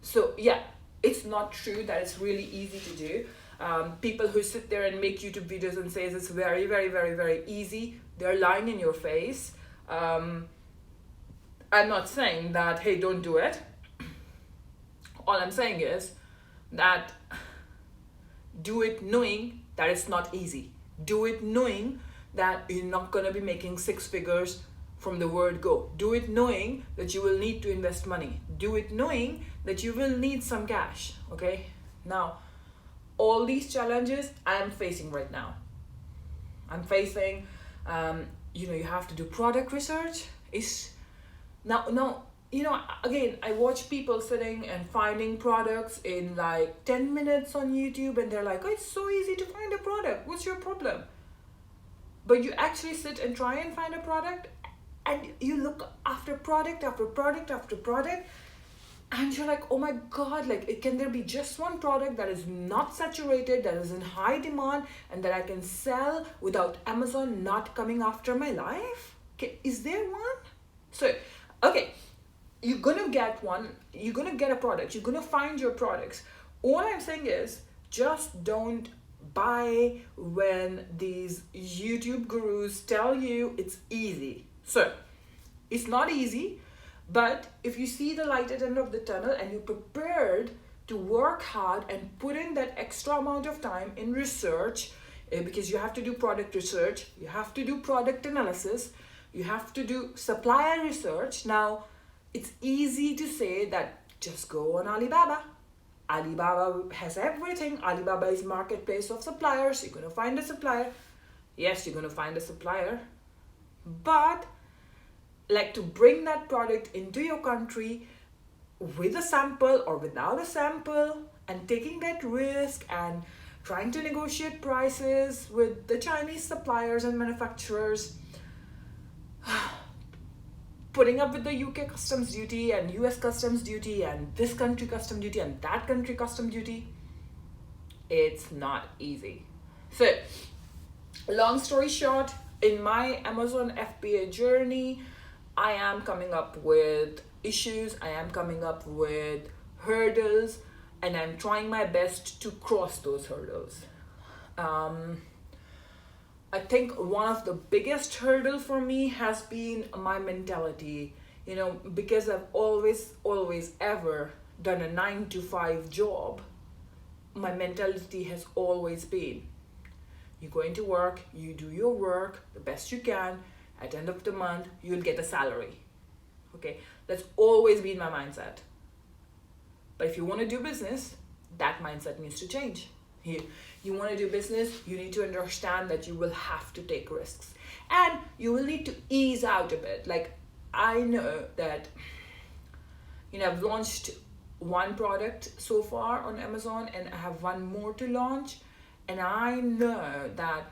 So yeah, it's not true that it's really easy to do. People who sit there and make YouTube videos and says it's very, very, very, very easy, they're lying in your face. I'm not saying that, hey, don't do it. All I'm saying is that do it knowing that it's not easy. Do it knowing that you're not going to be making 6 figures from the word go. Do it knowing that you will need to invest money. Do it knowing that you will need some cash, okay? Now, all these challenges I'm facing right now. I'm facing, you have to do product research. Again, I watch people sitting and finding products in like 10 minutes on YouTube and they're like, oh, it's so easy to find a product. What's your problem? But you actually sit and try and find a product and you look after product after product after product and you're like, oh my God, like, can there be just one product that is not saturated, that is in high demand and that I can sell without Amazon not coming after my life? Is there one? So, okay. You're gonna get one, you're gonna get a product, you're gonna find your products. All I'm saying is just don't buy when these YouTube gurus tell you it's easy. So it's not easy, but if you see the light at the end of the tunnel and you're prepared to work hard and put in that extra amount of time in research, because you have to do product research, you have to do product analysis, you have to do supplier research. Now, it's easy to say that just go on Alibaba. Alibaba has everything. Alibaba is marketplace of suppliers. You're going to find a supplier. Yes, you're going to find a supplier. But like, to bring that product into your country with a sample or without a sample, and taking that risk and trying to negotiate prices with the Chinese suppliers and manufacturers, putting up with the UK customs duty and US customs duty and this country custom duty and that country custom duty, it's not easy. So, long story short, in my Amazon FBA journey, I am coming up with issues, I am coming up with hurdles, and I'm trying my best to cross those hurdles. I think one of the biggest hurdle for me has been my mentality, because I've always ever done a 9 to 5 job. My mentality has always been, you go into work, you do your work the best you can, at the end of the month, you'll get a salary. Okay, that's always been my mindset. But if you want to do business, that mindset needs to change. You want to do business, you need to understand that you will have to take risks. And you will need to ease out a bit. Like, I know that, I've launched one product so far on Amazon, and I have one more to launch. And I know that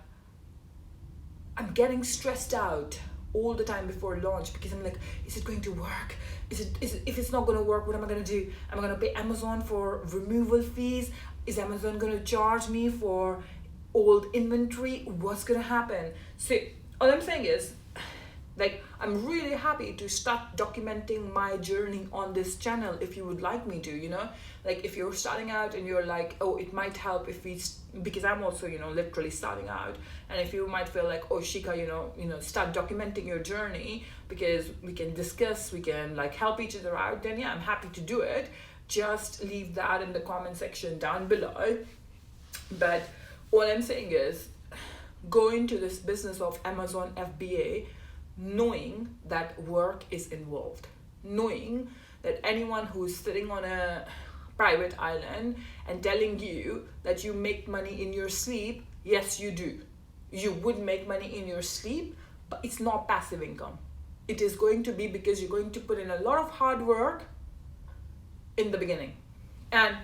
I'm getting stressed out all the time before launch, because I'm like, is it going to work? Is it if it's not going to work, what am I going to do? Am I going to pay Amazon for removal fees? Is Amazon going to charge me for old inventory? What's going to happen? So all I'm saying is, like, I'm really happy to start documenting my journey on this channel if you would like me to, like, if you're starting out and you're like, oh, it might help if we, because I'm also, literally starting out, and if you might feel like, oh, Shikha, start documenting your journey because we can discuss, we can like help each other out, then yeah, I'm happy to do it. Just leave that in the comment section down below. But all I'm saying is, go into this business of Amazon FBA knowing that work is involved, knowing that anyone who's sitting on a private island and telling you that you make money in your sleep, yes, you do. You would make money in your sleep, but it's not passive income. It is going to be because you're going to put in a lot of hard work in the beginning. And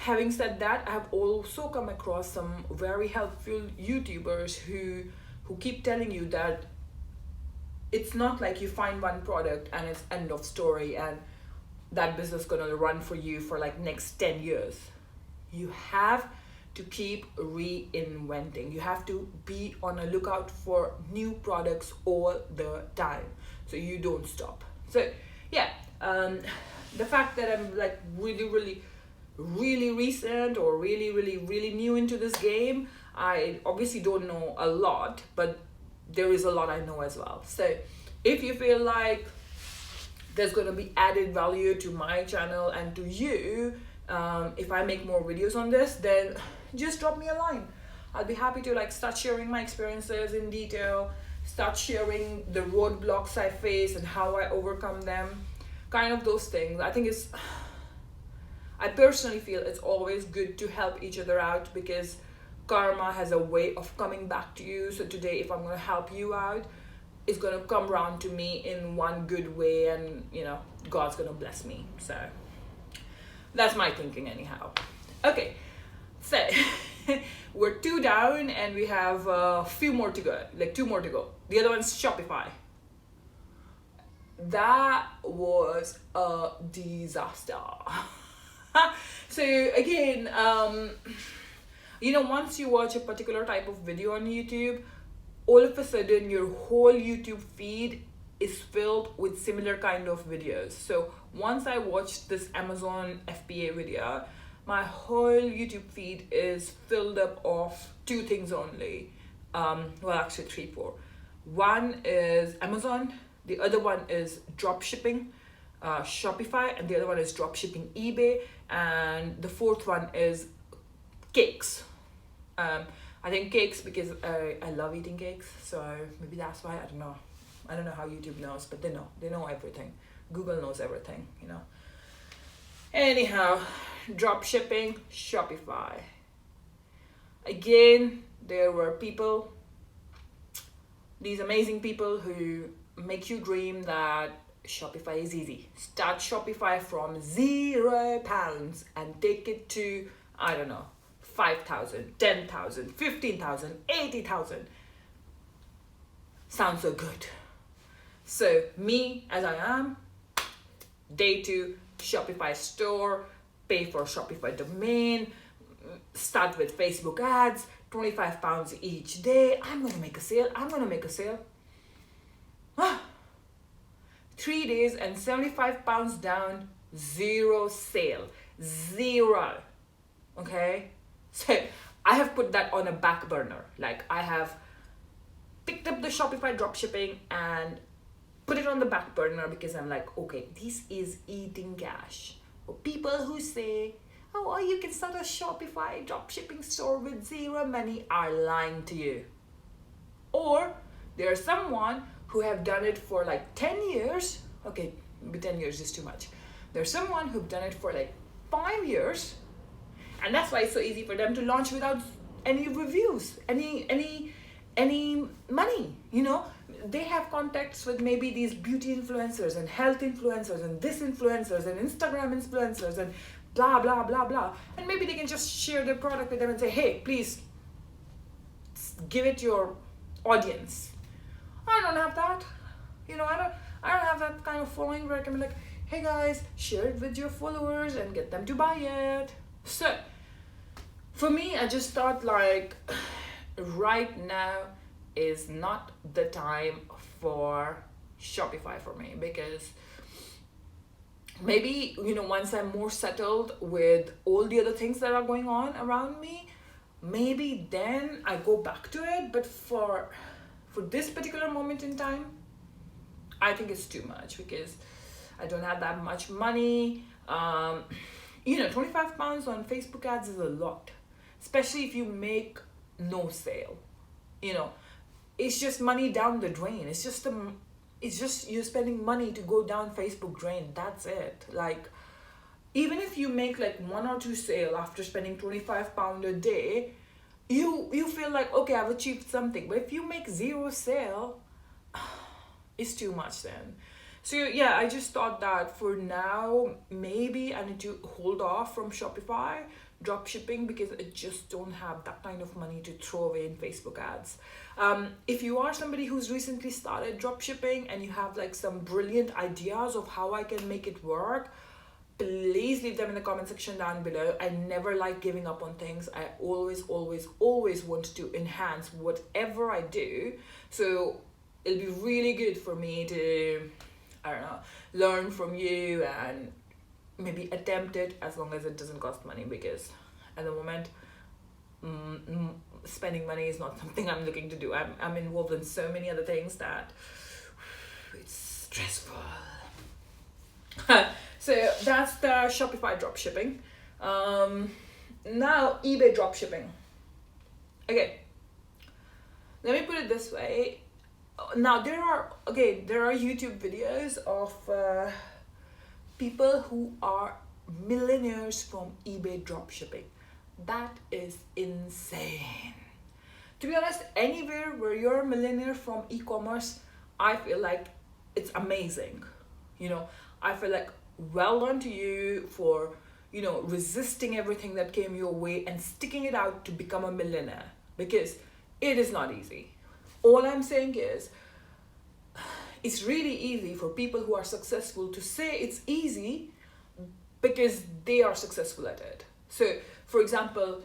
having said that, I have also come across some very helpful YouTubers who keep telling you that it's not like you find one product and it's end of story and that business is gonna run for you for like next 10 years. You have to keep reinventing. You have to be on a lookout for new products all the time, so you don't stop. So yeah, the fact that I'm like really recent or really new into this game, I obviously don't know a lot, but there is a lot I know as well. So if you feel like there's going to be added value to my channel and to you, if I make more videos on this, then just drop me a line. I'll be happy to like start sharing my experiences in detail, start sharing the roadblocks I face and how I overcome them, kind of those things. I personally feel it's always good to help each other out, because karma has a way of coming back to you. So today, if I'm going to help you out, it's going to come around to me in one good way, and God's going to bless me. So that's my thinking anyhow. Okay, so we're 2 down and we have a few more to go, like 2 more to go. The other one's Shopify. That was a disaster. So again, once you watch a particular type of video on YouTube, all of a sudden your whole YouTube feed is filled with similar kind of videos. So once I watched this Amazon FBA video, my whole YouTube feed is filled up of 2 things only. Well, actually 3, 4. One is Amazon, the other one is drop shipping. Shopify, and the other one is dropshipping eBay, and the fourth one is cakes. I think cakes because I love eating cakes, so maybe that's why. I don't know how YouTube knows, but they know everything. Google knows everything, you know. Anyhow, dropshipping, Shopify. Again, there were people, these amazing people who make you dream that Shopify is easy. Start Shopify from £0 and take it to, I don't know, 5,000, 10,000, 15,000, 80,000. Sounds so good. So me, as I am, day 2, Shopify store, pay for Shopify domain, start with Facebook ads, £25 each day. I'm gonna make a sale. 3 days and £75 down, 0 sale. 0. Okay? So I have put that on a back burner. Like, I have picked up the Shopify dropshipping and put it on the back burner because I'm like, okay, this is eating cash. For people who say, oh, you can start a Shopify dropshipping store with 0 money, are lying to you. Or there's someone who have done it for like 10 years. Okay, maybe 10 years is too much. There's someone who've done it for like 5 years, and that's why it's so easy for them to launch without any reviews, any money, you know. They have contacts with maybe these beauty influencers and health influencers and this influencers and Instagram influencers and blah blah blah blah, and maybe they can just share their product with them and say, hey, please give it your audience. I don't have that, you know. I don't have that kind of following where I can be like, hey guys, share it with your followers and get them to buy it. So for me, I just thought like, right now is not the time for Shopify for me, because maybe, you know, once I'm more settled with all the other things that are going on around me, maybe then I go back to it. But for this particular moment in time, I think it's too much because I don't have that much money. You know, £25 on Facebook ads is a lot, especially if you make no sale. You know, it's just money down the drain. It's just you spending money to go down Facebook drain. That's it. Like, even if you make like 1 or 2 sale after spending £25 a day, you feel like, okay, I've achieved something. But if you make 0 sale, it's too much then. So yeah, I just thought that for now, maybe I need to hold off from Shopify dropshipping because I just don't have that kind of money to throw away in Facebook ads. If you are somebody who's recently started dropshipping and you have like some brilliant ideas of how I can make it work, please leave them in the comment section down below. I never like giving up on things. I always want to enhance whatever I do. So it'll be really good for me to, I don't know, learn from you and maybe attempt it, as long as it doesn't cost money, because at the moment spending money is not something I'm looking to do. I'm involved in so many other things that it's stressful. So that's the Shopify dropshipping. Now eBay dropshipping. Okay, let me put it this way. Now there are YouTube videos of people who are millionaires from eBay dropshipping. That is insane. To be honest, anywhere where you're a millionaire from e-commerce, I feel like it's amazing. You know, I feel like well done to you for, you know, resisting everything that came your way and sticking it out to become a millionaire, because it is not easy. All I'm saying is, it's really easy for people who are successful to say it's easy because they are successful at it. So, for example,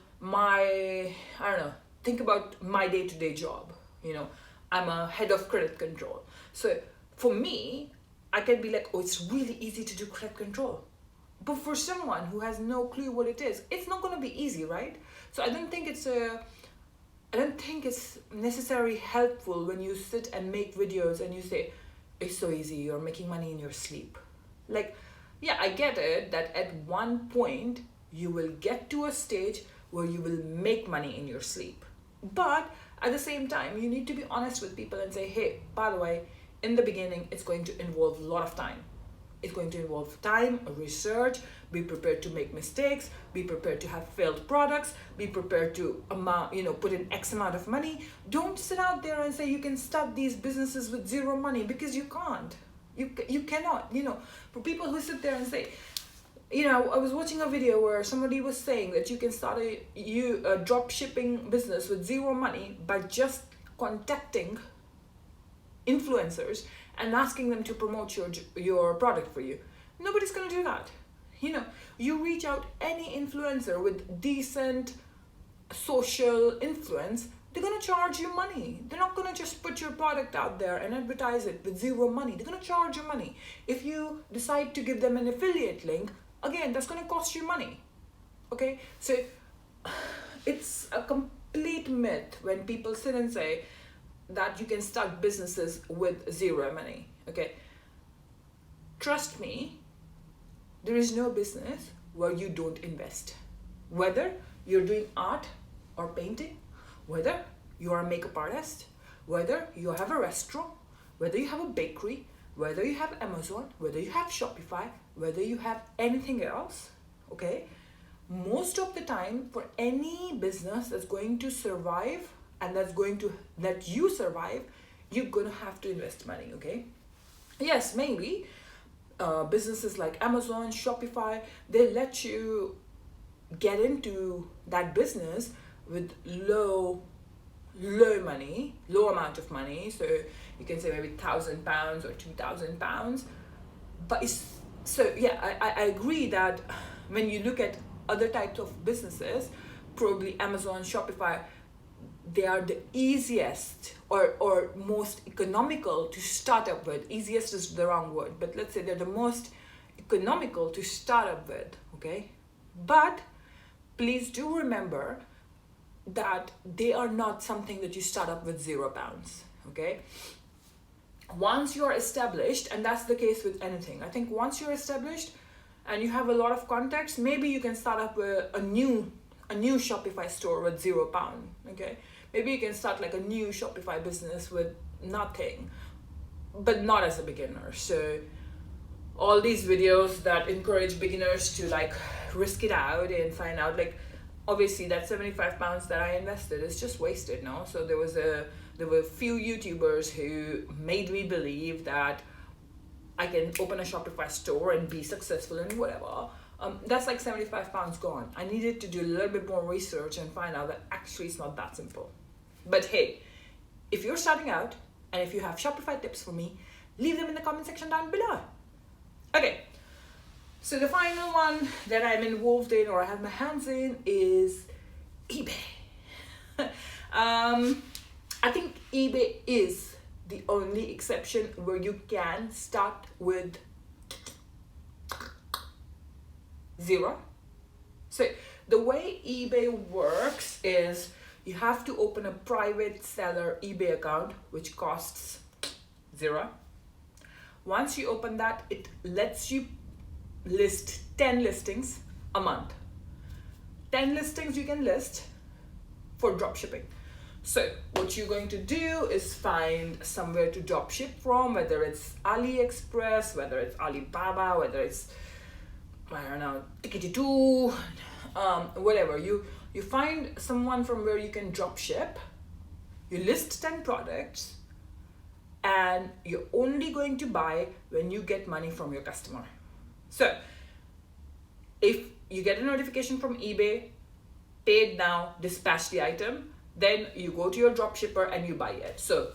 think about my day-to-day job. You know, I'm a head of credit control. So for me, I can be like, oh, it's really easy to do credit control. But for someone who has no clue what it is, it's not going to be easy, right? So I don't think it's necessarily helpful when you sit and make videos and you say, it's so easy, you're making money in your sleep. Like, yeah, I get it that at one point you will get to a stage where you will make money in your sleep. But at the same time, you need to be honest with people and say, hey, by the way, in the beginning, it's going to involve a lot of time. It's going to involve time, research, be prepared to make mistakes, be prepared to have failed products, be prepared to put in X amount of money. Don't sit out there and say you can start these businesses with zero money, because you can't. You cannot. For people who sit there and say, I was watching a video where somebody was saying that you can start a drop shipping business with zero money by just contacting influencers and asking them to promote your product for you. Nobody's going to do that. You reach out any influencer with decent social influence, they're going to charge you money. They're not going to just put your product out there and advertise it with zero money. They're going to charge you money. If you decide to give them an affiliate link, again, that's going to cost you money. Okay? So it's a complete myth when people sit and say that you can start businesses with zero money. Okay? Trust me, there is no business where you don't invest. Whether you're doing art or painting, whether you are a makeup artist, whether you have a restaurant, whether you have a bakery, whether you have Amazon, whether you have Shopify, whether you have anything else, okay? Most of the time, for any business that's going to survive and that's going to let you survive, you're going to have to invest money, okay? Yes, maybe businesses like Amazon, Shopify, they let you get into that business with low amount of money. So you can say maybe £1,000 or £2,000. But I agree that when you look at other types of businesses, probably Amazon, Shopify, they are the easiest or most economical to start up with. Easiest is the wrong word, but let's say they're the most economical to start up with, okay? But please do remember that they are not something that you start up with £0, okay? Once you're established, and that's the case with anything, I think once you're established and you have a lot of contacts, maybe you can start up a new Shopify store with £0, okay? Maybe you can start like a new Shopify business with nothing, but not as a beginner. So all these videos that encourage beginners to like risk it out and find out, like, obviously that £75 that I invested is just wasted, no? So there were a few YouTubers who made me believe that I can open a Shopify store and be successful and whatever. That's like £75 gone. I needed to do a little bit more research and find out that actually it's not that simple. But hey, if you're starting out and if you have Shopify tips for me, leave them in the comment section down below. Okay, so the final one that I'm involved in or I have my hands in is eBay. I think eBay is the only exception where you can start with zero. So the way eBay works is you have to open a private seller eBay account, which costs zero. Once you open that, it lets you list 10 listings a month. 10 listings you can list for drop shipping. So what you're going to do is find somewhere to drop ship from, whether it's AliExpress, whether it's Alibaba, whether it's, I don't know, Tiki2, whatever. You find someone from where you can drop ship, you list 10 products, and you're only going to buy when you get money from your customer. So if you get a notification from eBay, paid now, dispatch the item, then you go to your dropshipper and you buy it. So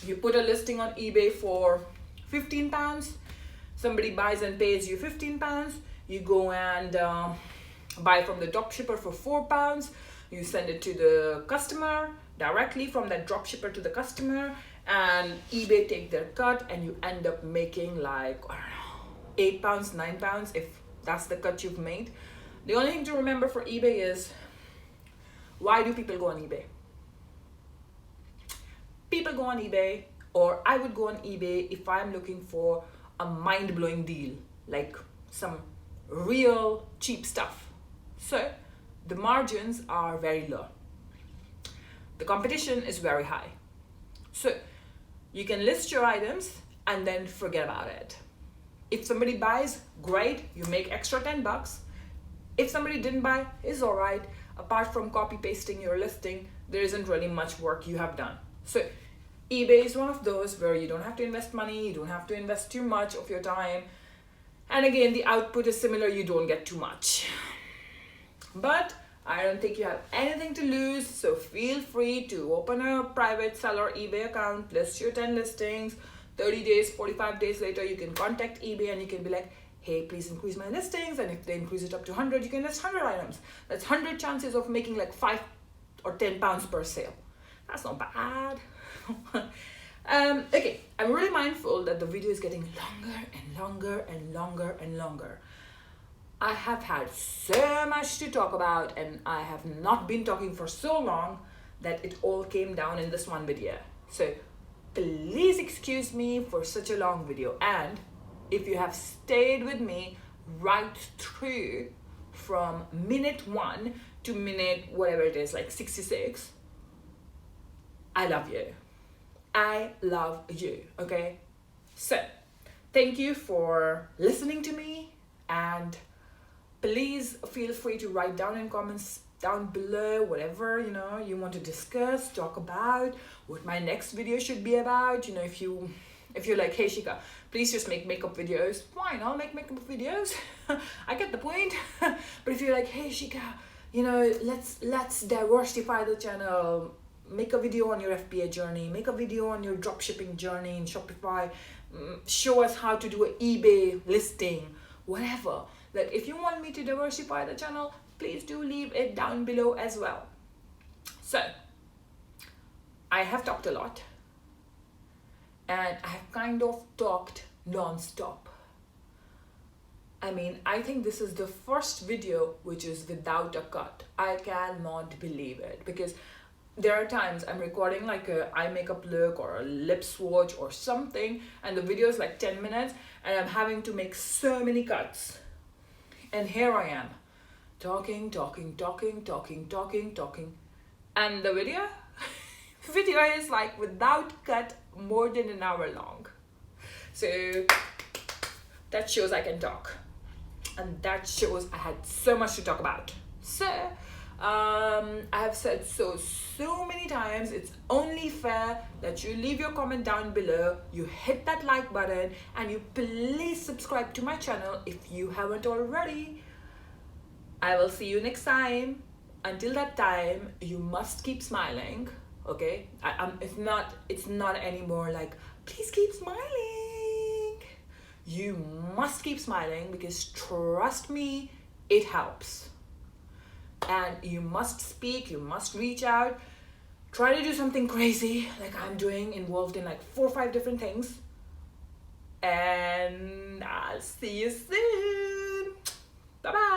you put a listing on eBay for £15, somebody buys and pays you £15, you go and buy from the dropshipper for £4, you send it to the customer directly from that dropshipper to the customer, and eBay take their cut, and you end up making like, I don't know, £8, £9 if that's the cut you've made. The only thing to remember for eBay is, why do people go on eBay? People go on eBay, or I would go on eBay if I'm looking for a mind-blowing deal, like some real cheap stuff. So the margins are very low. The competition is very high. So you can list your items and then forget about it. If somebody buys, great, you make extra $10. If somebody didn't buy, it's all right. Apart from copy pasting your listing, there isn't really much work you have done. So eBay is one of those where you don't have to invest money, you don't have to invest too much of your time. And again, the output is similar, you don't get too much. But I don't think you have anything to lose, so feel free to open a private seller eBay account, list your 10 listings. 30 days, 45 days later, you can contact eBay and you can be like, hey, please increase my listings. And if they increase it up to 100, you can list 100 items. That's 100 chances of making like 5 or 10 pounds per sale. That's not bad. Okay, I'm really mindful that the video is getting longer and longer and longer and longer. I have had so much to talk about and I have not been talking for so long that it all came down in this one video. So please excuse me for such a long video, and if you have stayed with me right through from minute 1 to minute whatever it is, like 66, I love you. I love you, okay? So thank you for listening to me, and please feel free to write down in comments down below whatever you want to discuss, talk about, what my next video should be about. If you're like, hey Shikha, please just make makeup videos, fine, I'll make makeup videos. I get the point. But if you're like, hey Shikha, let's diversify the channel, make a video on your FBA journey, make a video on your dropshipping journey in Shopify, show us how to do an eBay listing, whatever. Like, if you want me to diversify the channel, please do leave it down below as well. So I have talked a lot and I have kind of talked non-stop. I mean, I think this is the first video which is without a cut. I cannot believe it, because there are times I'm recording like a eye makeup look or a lip swatch or something, and the video is like 10 minutes and I'm having to make so many cuts. And here I am, talking. And the video is like without cut more than an hour long. So that shows I can talk. And that shows I had so much to talk about. So I have said so many times, it's only fair that you leave your comment down below, you hit that like button, and you please subscribe to my channel if you haven't already. I will see you next time. Until that time, you must keep smiling, okay? It's not anymore like, please keep smiling. You must keep smiling, because trust me, it helps. And you must speak, you must reach out, try to do something crazy like I'm doing, involved in like 4 or 5 different things. And I'll see you soon. Bye bye.